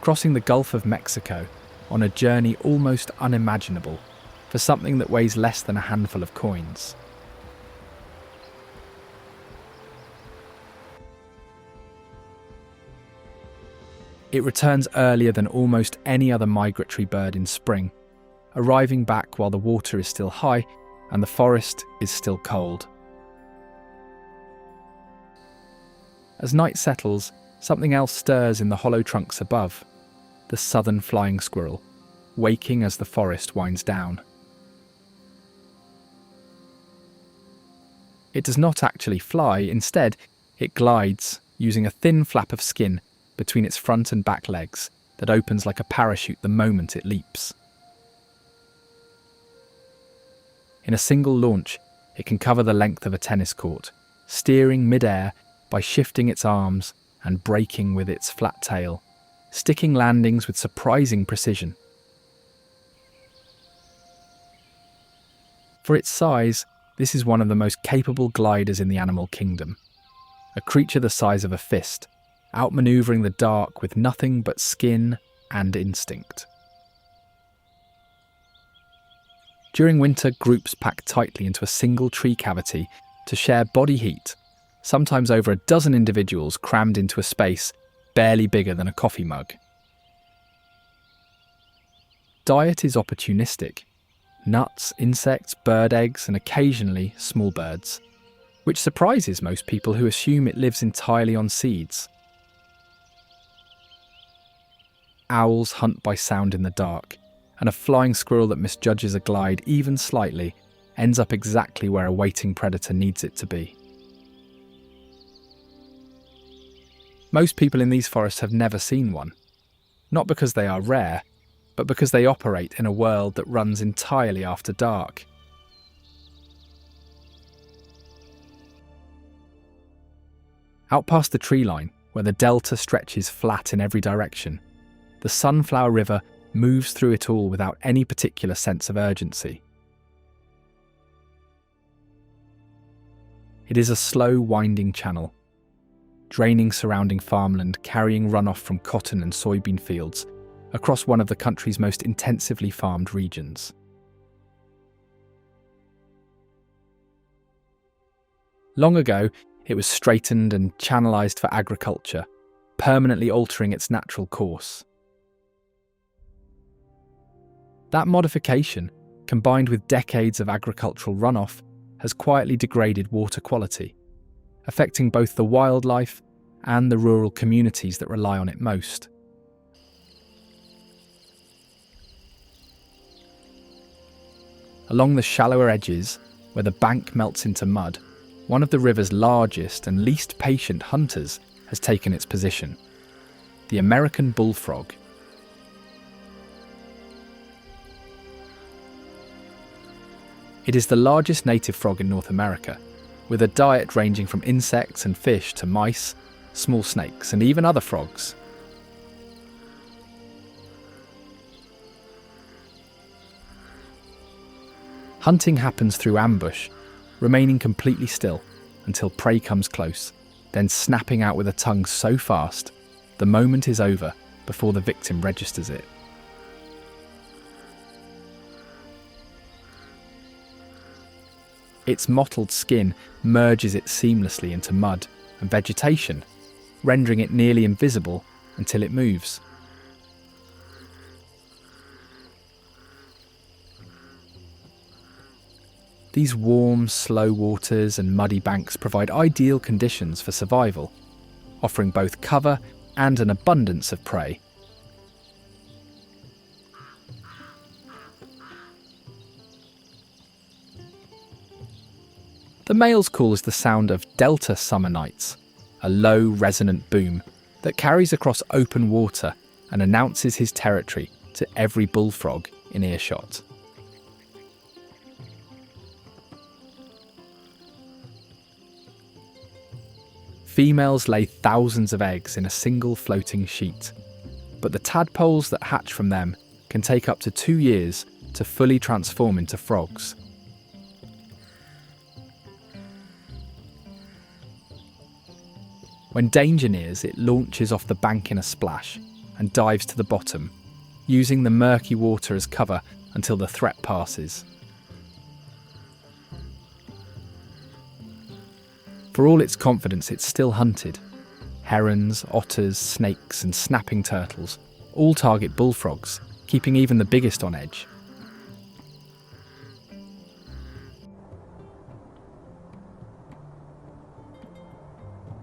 crossing the Gulf of Mexico on a journey almost unimaginable for something that weighs less than a handful of coins. It returns earlier than almost any other migratory bird in spring, arriving back while the water is still high and the forest is still cold. As night settles, something else stirs in the hollow trunks above, the southern flying squirrel, waking as the forest winds down. It does not actually fly, instead, it glides, using a thin flap of skin between its front and back legs that opens like a parachute the moment it leaps. In a single launch, it can cover the length of a tennis court, steering mid-air by shifting its arms and braking with its flat tail, sticking landings with surprising precision. For its size, this is one of the most capable gliders in the animal kingdom, a creature the size of a fist, outmaneuvering the dark with nothing but skin and instinct. During winter, groups pack tightly into a single tree cavity to share body heat, sometimes over a dozen individuals crammed into a space barely bigger than a coffee mug. Diet is opportunistic: nuts, insects, bird eggs, and occasionally small birds, which surprises most people who assume it lives entirely on seeds. Owls hunt by sound in the dark, and a flying squirrel that misjudges a glide even slightly ends up exactly where a waiting predator needs it to be. Most people in these forests have never seen one, not because they are rare, but because they operate in a world that runs entirely after dark. Out past the tree line, where the delta stretches flat in every direction, the Sunflower River moves through it all without any particular sense of urgency. It is a slow, winding channel, draining surrounding farmland, carrying runoff from cotton and soybean fields across one of the country's most intensively farmed regions. Long ago, it was straightened and channelized for agriculture, permanently altering its natural course. That modification, combined with decades of agricultural runoff, has quietly degraded water quality, affecting both the wildlife and the rural communities that rely on it most. Along the shallower edges, where the bank melts into mud, one of the river's largest and least patient hunters has taken its position: the American bullfrog. It is the largest native frog in North America, with a diet ranging from insects and fish to mice, small snakes, and even other frogs. Hunting happens through ambush, remaining completely still until prey comes close, then snapping out with a tongue so fast, the moment is over before the victim registers it. Its mottled skin merges it seamlessly into mud and vegetation, rendering it nearly invisible until it moves. These warm, slow waters and muddy banks provide ideal conditions for survival, offering both cover and an abundance of prey. The male's call is the sound of delta summer nights, a low, resonant boom that carries across open water and announces his territory to every bullfrog in earshot. Females lay thousands of eggs in a single floating sheet, but the tadpoles that hatch from them can take up to 2 years to fully transform into frogs. When danger nears, it launches off the bank in a splash and dives to the bottom, using the murky water as cover until the threat passes. For all its confidence, it's still hunted. Herons, otters, snakes and snapping turtles all target bullfrogs, keeping even the biggest on edge.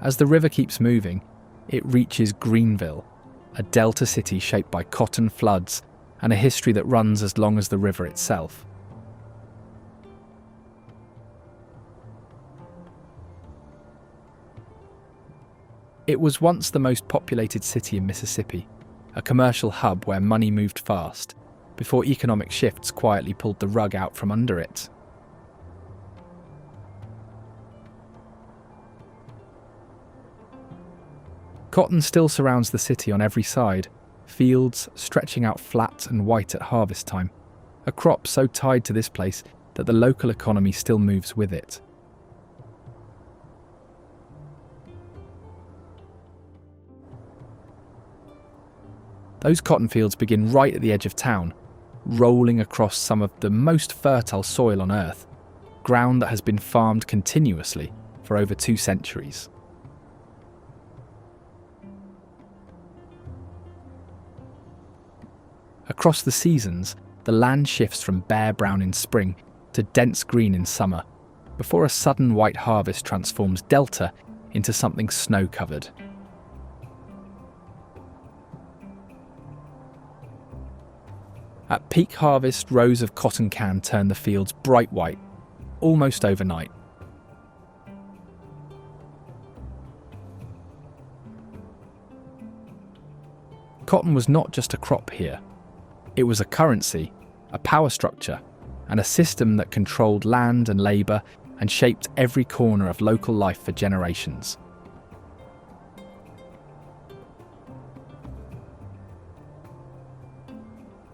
As the river keeps moving, it reaches Greenville, a delta city shaped by cotton floods and a history that runs as long as the river itself. It was once the most populated city in Mississippi, a commercial hub where money moved fast, before economic shifts quietly pulled the rug out from under it. Cotton still surrounds the city on every side, fields stretching out flat and white at harvest time, a crop so tied to this place that the local economy still moves with it. Those cotton fields begin right at the edge of town, rolling across some of the most fertile soil on Earth, ground that has been farmed continuously for over 2 centuries. Across the seasons, the land shifts from bare brown in spring to dense green in summer, before a sudden white harvest transforms delta into something snow-covered. At peak harvest, rows of cotton can turn the fields bright white, almost overnight. Cotton was not just a crop here. It was a currency, a power structure, and a system that controlled land and labour and shaped every corner of local life for generations.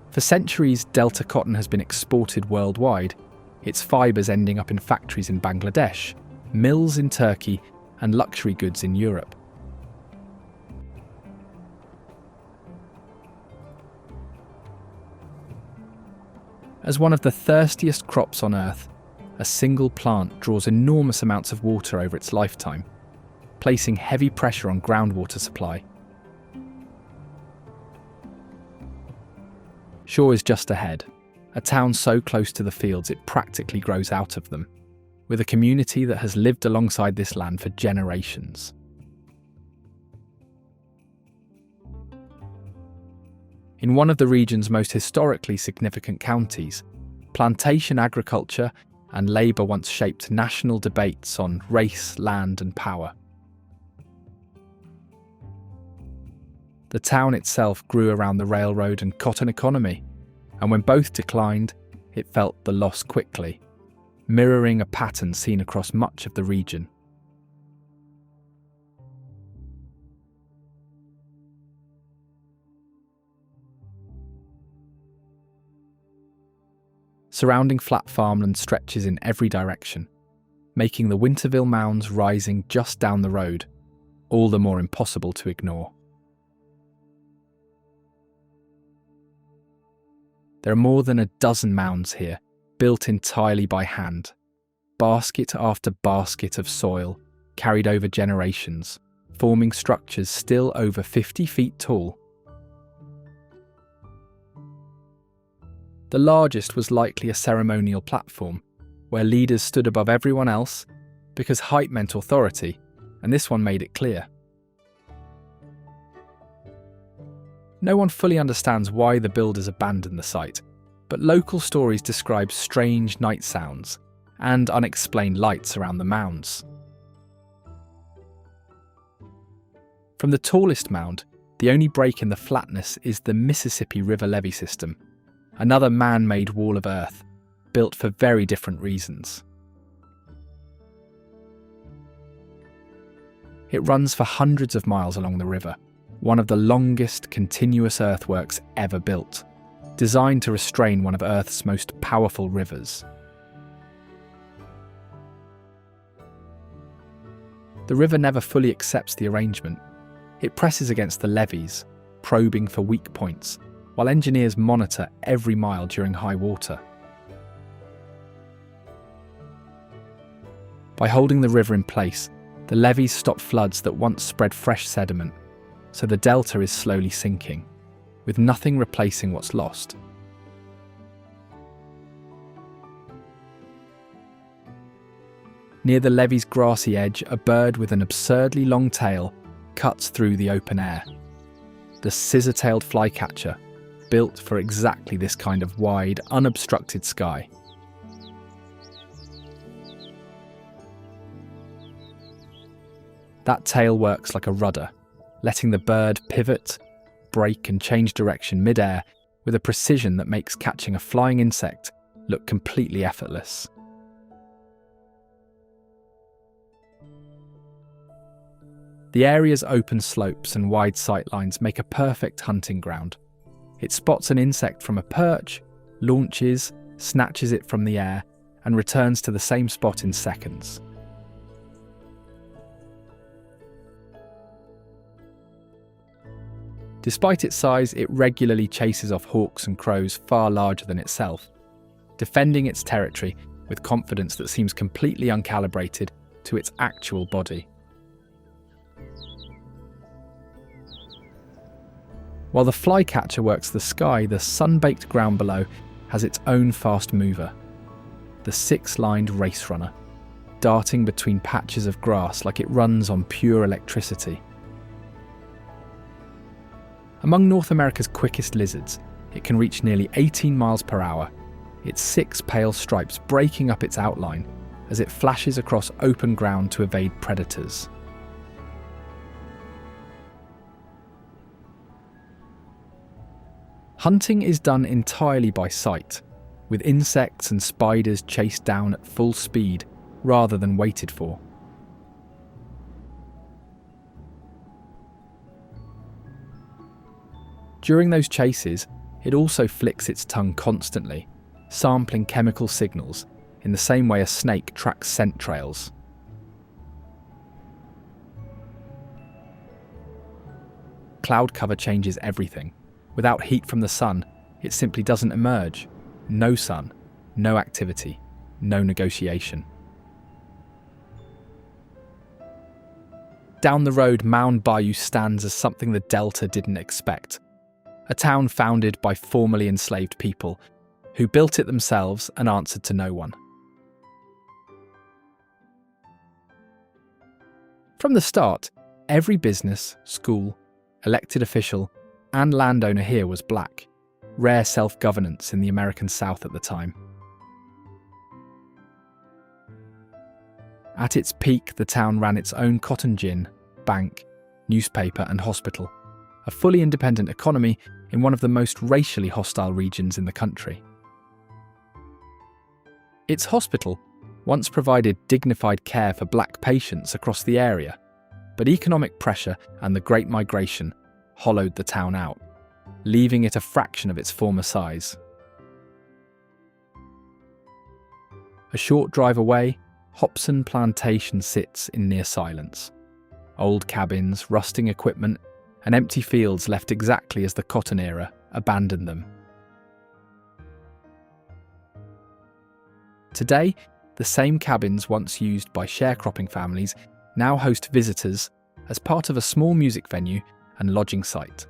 For centuries, Delta cotton has been exported worldwide, its fibres ending up in factories in Bangladesh, mills in Turkey, and luxury goods in Europe. As one of the thirstiest crops on Earth, a single plant draws enormous amounts of water over its lifetime, placing heavy pressure on groundwater supply. Shore is just ahead, a town so close to the fields it practically grows out of them, with a community that has lived alongside this land for generations. In one of the region's most historically significant counties, plantation agriculture and labour once shaped national debates on race, land and power. The town itself grew around the railroad and cotton economy, and when both declined, it felt the loss quickly, mirroring a pattern seen across much of the region. Surrounding flat farmland stretches in every direction, making the Winterville Mounds rising just down the road all the more impossible to ignore. There are more than a dozen mounds here, built entirely by hand. basket after basket of soil carried over generations, forming structures still over 50 feet tall. The largest was likely a ceremonial platform, where leaders stood above everyone else because height meant authority, and this one made it clear. No one fully understands why the builders abandoned the site, but local stories describe strange night sounds and unexplained lights around the mounds. From the tallest mound, the only break in the flatness is the Mississippi River levee system, another man-made wall of earth, built for very different reasons. It runs for hundreds of miles along the river, one of the longest continuous earthworks ever built, designed to restrain one of Earth's most powerful rivers. The river never fully accepts the arrangement. It presses against the levees, probing for weak points, while engineers monitor every mile during high water. By holding the river in place, the levees stop floods that once spread fresh sediment, so the delta is slowly sinking, with nothing replacing what's lost. Near the levee's grassy edge, a bird with an absurdly long tail cuts through the open air. The scissor-tailed flycatcher, built for exactly this kind of wide, unobstructed sky. That tail works like a rudder, letting the bird pivot, brake and change direction mid-air with a precision that makes catching a flying insect look completely effortless. The area's open slopes and wide sightlines make a perfect hunting ground. It spots an insect from a perch, launches, snatches it from the air, and returns to the same spot in seconds. Despite its size, it regularly chases off hawks and crows far larger than itself, defending its territory with confidence that seems completely uncalibrated to its actual body. While the flycatcher works the sky, the sun-baked ground below has its own fast mover, the six-lined race runner, darting between patches of grass like it runs on pure electricity. Among North America's quickest lizards, it can reach nearly 18 miles per hour, its six pale stripes breaking up its outline as it flashes across open ground to evade predators. Hunting is done entirely by sight, with insects and spiders chased down at full speed rather than waited for. During those chases, it also flicks its tongue constantly, sampling chemical signals in the same way a snake tracks scent trails. Cloud cover changes everything. Without heat from the sun, it simply doesn't emerge. No sun, no activity, no negotiation. Down the road, Mound Bayou stands as something the Delta didn't expect. A town founded by formerly enslaved people who built it themselves and answered to no one. From the start, every business, school, elected official, and landowner here was black, rare self-governance in the American South at the time. At its peak, the town ran its own cotton gin, bank, newspaper and hospital, a fully independent economy in one of the most racially hostile regions in the country. Its hospital once provided dignified care for black patients across the area, but economic pressure and the Great Migration hollowed the town out, leaving it a fraction of its former size. A short drive away, Hopson Plantation sits in near silence. Old cabins, rusting equipment, and empty fields left exactly as the cotton era abandoned them. Today, The same cabins once used by sharecropping families now host visitors as part of a small music venue and lodging site.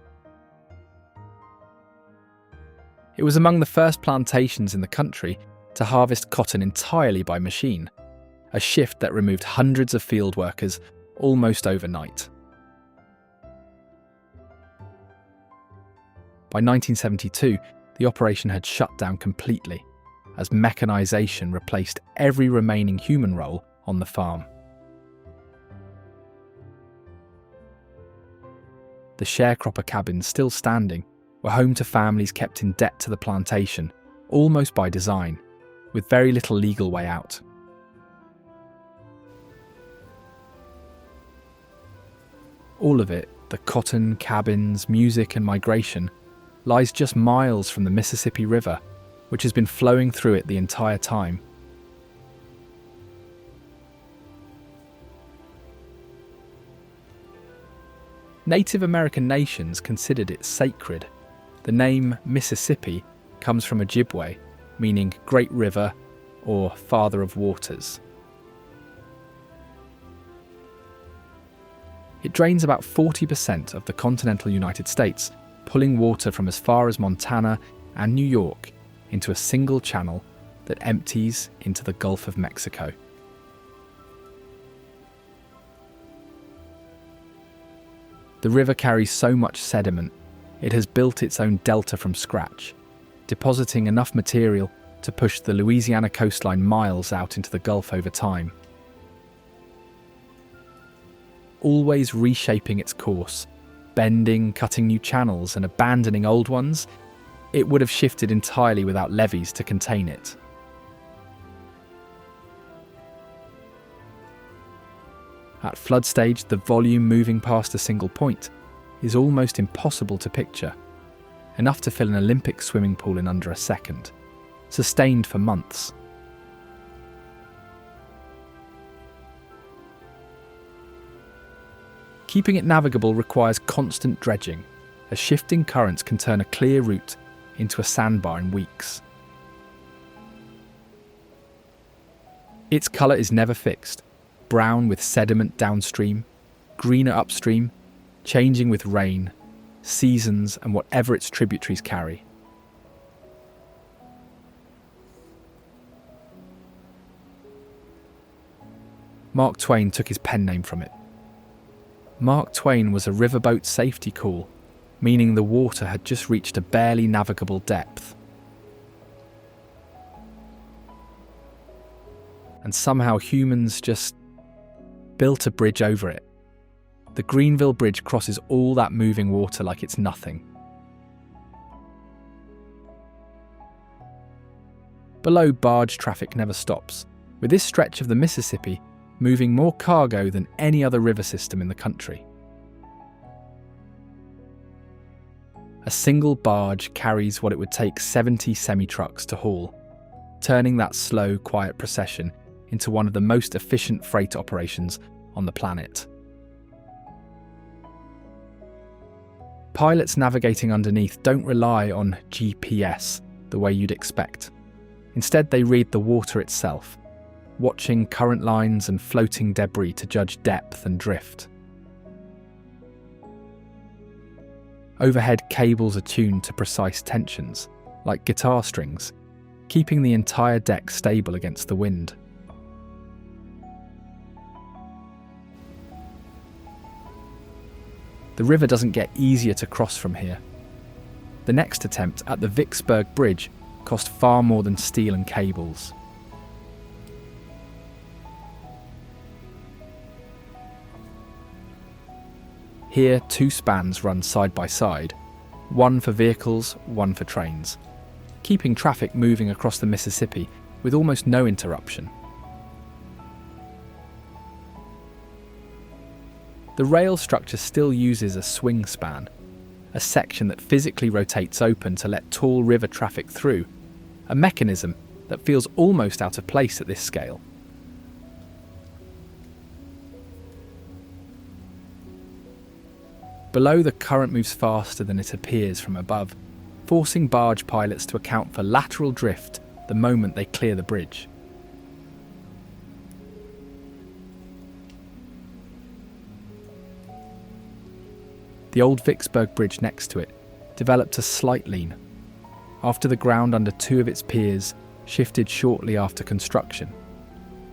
It was among the first plantations in the country to harvest cotton entirely by machine, a shift that removed hundreds of field workers almost overnight. By 1972, the operation had shut down completely, as mechanisation replaced every remaining human role on the farm. The sharecropper cabins still standing were home to families kept in debt to the plantation, almost by design, with very little legal way out. All of it, the cotton, cabins, music and migration, lies just miles from the Mississippi River, which has been flowing through it the entire time. Native American nations considered it sacred. The name Mississippi comes from Ojibwe, meaning Great River or Father of Waters. It drains about 40% of the continental United States, pulling water from as far as Montana and New York into a single channel that empties into the Gulf of Mexico. The river carries so much sediment, it has built its own delta from scratch, depositing enough material to push the Louisiana coastline miles out into the Gulf over time. Always reshaping its course, bending, cutting new channels and abandoning old ones, it would have shifted entirely without levees to contain it. At flood stage, the volume moving past a single point is almost impossible to picture, enough to fill an Olympic swimming pool in under a second, sustained for months. Keeping it navigable requires constant dredging, as shifting currents can turn a clear route into a sandbar in weeks. Its colour is never fixed, brown with sediment downstream, greener upstream, changing with rain, seasons and whatever its tributaries carry. Mark Twain took his pen name from it. Mark Twain was a riverboat safety call, meaning the water had just reached a barely navigable depth. And somehow humans just built a bridge over it. The Greenville Bridge crosses all that moving water like it's nothing. Below, barge traffic never stops, with this stretch of the Mississippi moving more cargo than any other river system in the country. A single barge carries what it would take 70 semi-trucks to haul, turning that slow, quiet procession into one of the most efficient freight operations on the planet. Pilots navigating underneath don't rely on GPS the way you'd expect. Instead, they read the water itself, watching current lines and floating debris to judge depth and drift. Overhead cables are tuned to precise tensions, like guitar strings, keeping the entire deck stable against the wind. The river doesn't get easier to cross from here. The next attempt at the Vicksburg Bridge cost far more than steel and cables. Here, two spans run side by side, one for vehicles, one for trains, keeping traffic moving across the Mississippi with almost no interruption. The rail structure still uses a swing span, a section that physically rotates open to let tall river traffic through, a mechanism that feels almost out of place at this scale. Below, the current moves faster than it appears from above, forcing barge pilots to account for lateral drift the moment they clear the bridge. The old Vicksburg bridge next to it developed a slight lean, after the ground under two of its piers shifted shortly after construction,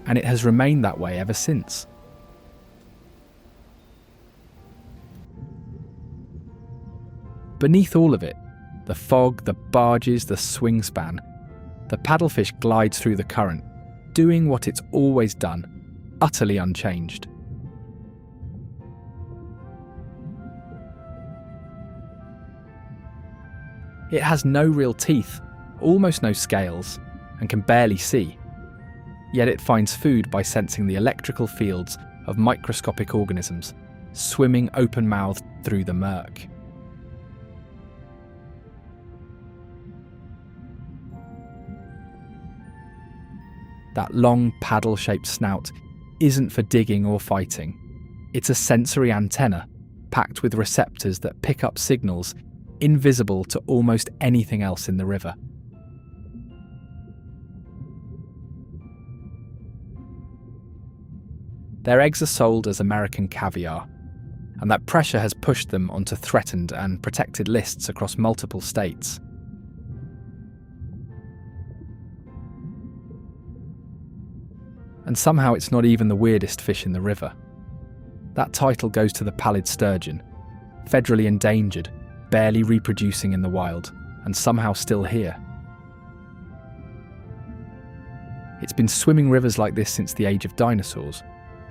and it has remained that way ever since. Beneath all of it, the fog, the barges, the swing span, the paddlefish glides through the current, doing what it's always done, utterly unchanged. It has no real teeth, almost no scales, and can barely see. Yet it finds food by sensing the electrical fields of microscopic organisms swimming open-mouthed through the murk. That long paddle-shaped snout isn't for digging or fighting. It's a sensory antenna packed with receptors that pick up signals invisible to almost anything else in the river. Their eggs are sold as American caviar, and that pressure has pushed them onto threatened and protected lists across multiple states. And somehow it's not even the weirdest fish in the river. That title goes to the pallid sturgeon, federally endangered, barely reproducing in the wild, and somehow still here. It's been swimming rivers like this since the age of dinosaurs,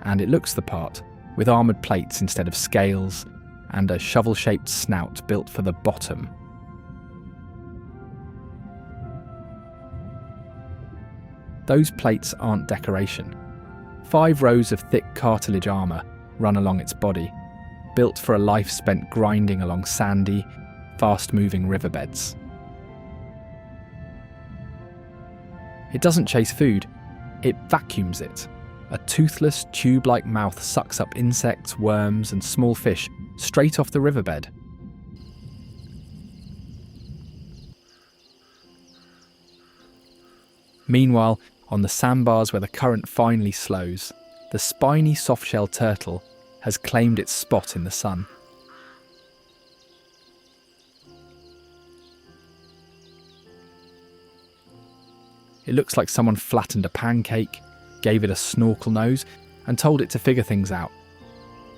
and it looks the part, with armoured plates instead of scales, and a shovel-shaped snout built for the bottom. Those plates aren't decoration. 5 rows of thick cartilage armour run along its body, built for a life spent grinding along sandy, fast-moving riverbeds. It doesn't chase food, it vacuums it. A toothless, tube-like mouth sucks up insects, worms, and small fish straight off the riverbed. Meanwhile, on the sandbars where the current finally slows, the spiny softshell turtle has claimed its spot in the sun. It looks like someone flattened a pancake, gave it a snorkel nose, and told it to figure things out.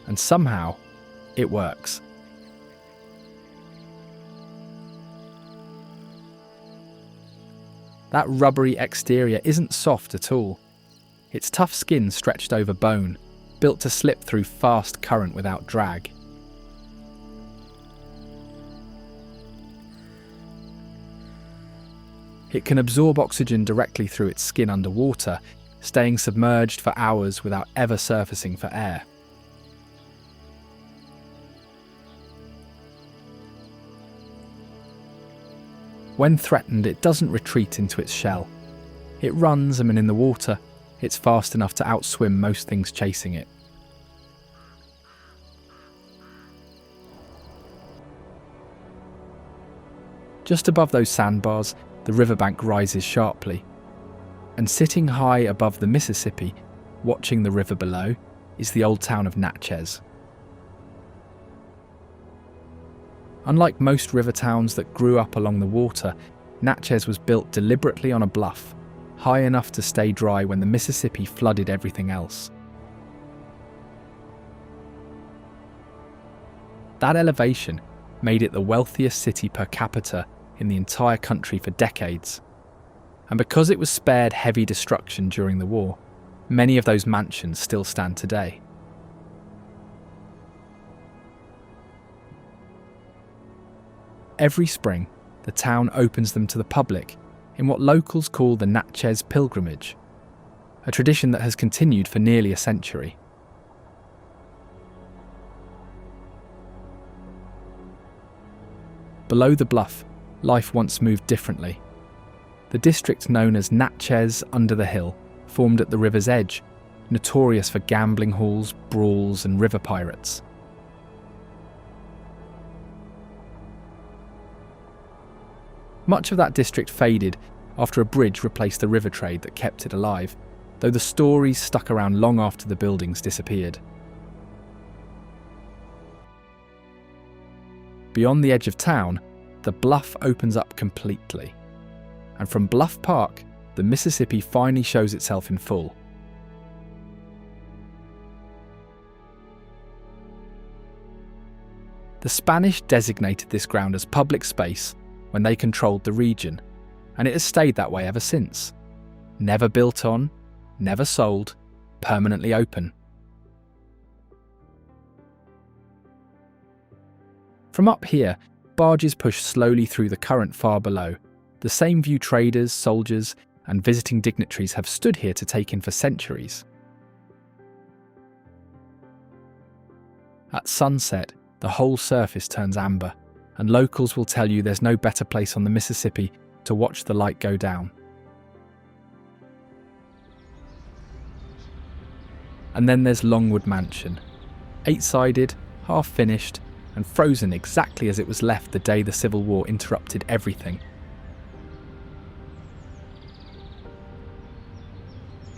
And somehow, it works. That rubbery exterior isn't soft at all. Its tough skin stretched over bone, built to slip through fast current without drag. It can absorb oxygen directly through its skin underwater, staying submerged for hours without ever surfacing for air. When threatened, it doesn't retreat into its shell. It runs, and when in the water, it's fast enough to outswim most things chasing it. Just above those sandbars, the riverbank rises sharply, and sitting high above the Mississippi, watching the river below, is the old town of Natchez. Unlike most river towns that grew up along the water, Natchez was built deliberately on a bluff, high enough to stay dry when the Mississippi flooded everything else. That elevation made it the wealthiest city per capita in the entire country for decades. And because it was spared heavy destruction during the war, many of those mansions still stand today. Every spring, the town opens them to the public in what locals call the Natchez Pilgrimage, a tradition that has continued for nearly a century. Below the bluff, life once moved differently. The district known as Natchez under the hill formed at the river's edge, notorious for gambling halls, brawls, and river pirates. Much of that district faded after a bridge replaced the river trade that kept it alive, though the stories stuck around long after the buildings disappeared. Beyond the edge of town, the Bluff opens up completely. And from Bluff Park, the Mississippi finally shows itself in full. The Spanish designated this ground as public space when they controlled the region, and it has stayed that way ever since. Never built on, never sold, permanently open. From up here, barges push slowly through the current far below. The same view traders, soldiers, and visiting dignitaries have stood here to take in for centuries. At sunset, the whole surface turns amber, and locals will tell you there's no better place on the Mississippi to watch the light go down. And then there's Longwood Mansion, 8-sided, half-finished, and frozen exactly as it was left the day the Civil War interrupted everything.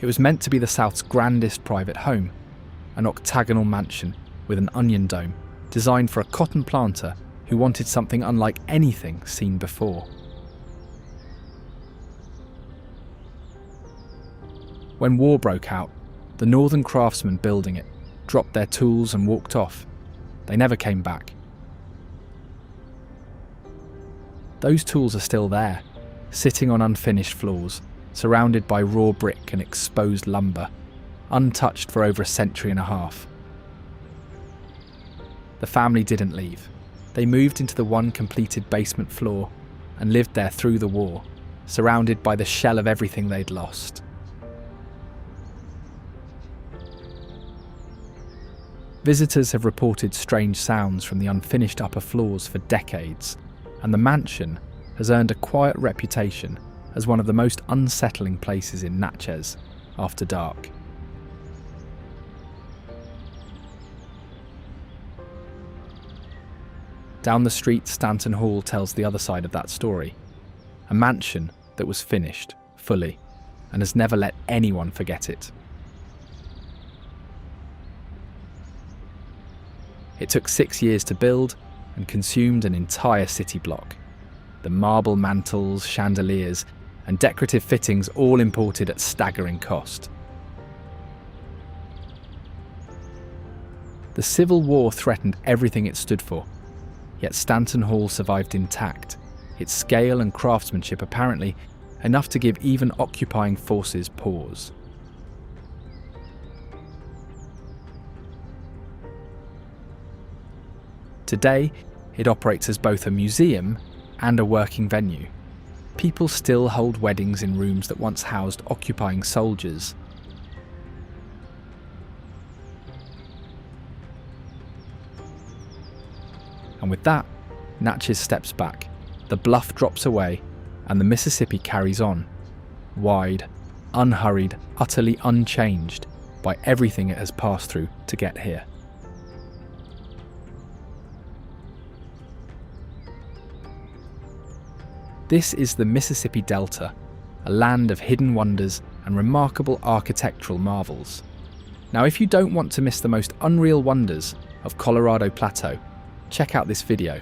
It was meant to be the South's grandest private home, an octagonal mansion with an onion dome, designed for a cotton planter who wanted something unlike anything seen before. When war broke out, the northern craftsmen building it dropped their tools and walked off. They never came back. Those tools are still there, sitting on unfinished floors, surrounded by raw brick and exposed lumber, untouched for over a century and a half. The family didn't leave. They moved into the one completed basement floor and lived there through the war, surrounded by the shell of everything they'd lost. Visitors have reported strange sounds from the unfinished upper floors for decades, and the mansion has earned a quiet reputation as one of the most unsettling places in Natchez after dark. Down the street, Stanton Hall tells the other side of that story, a mansion that was finished fully and has never let anyone forget it. It took 6 years to build and consumed an entire city block. The marble mantels, chandeliers, and decorative fittings all imported at staggering cost. The Civil War threatened everything it stood for, yet Stanton Hall survived intact, its scale and craftsmanship apparently enough to give even occupying forces pause. Today, it operates as both a museum and a working venue. People still hold weddings in rooms that once housed occupying soldiers. And with that, Natchez steps back, the Bluff drops away, and the Mississippi carries on, wide, unhurried, utterly unchanged by everything it has passed through to get here. This is the Mississippi Delta, a land of hidden wonders and remarkable architectural marvels. Now, if you don't want to miss the most unreal wonders of Colorado Plateau, check out this video.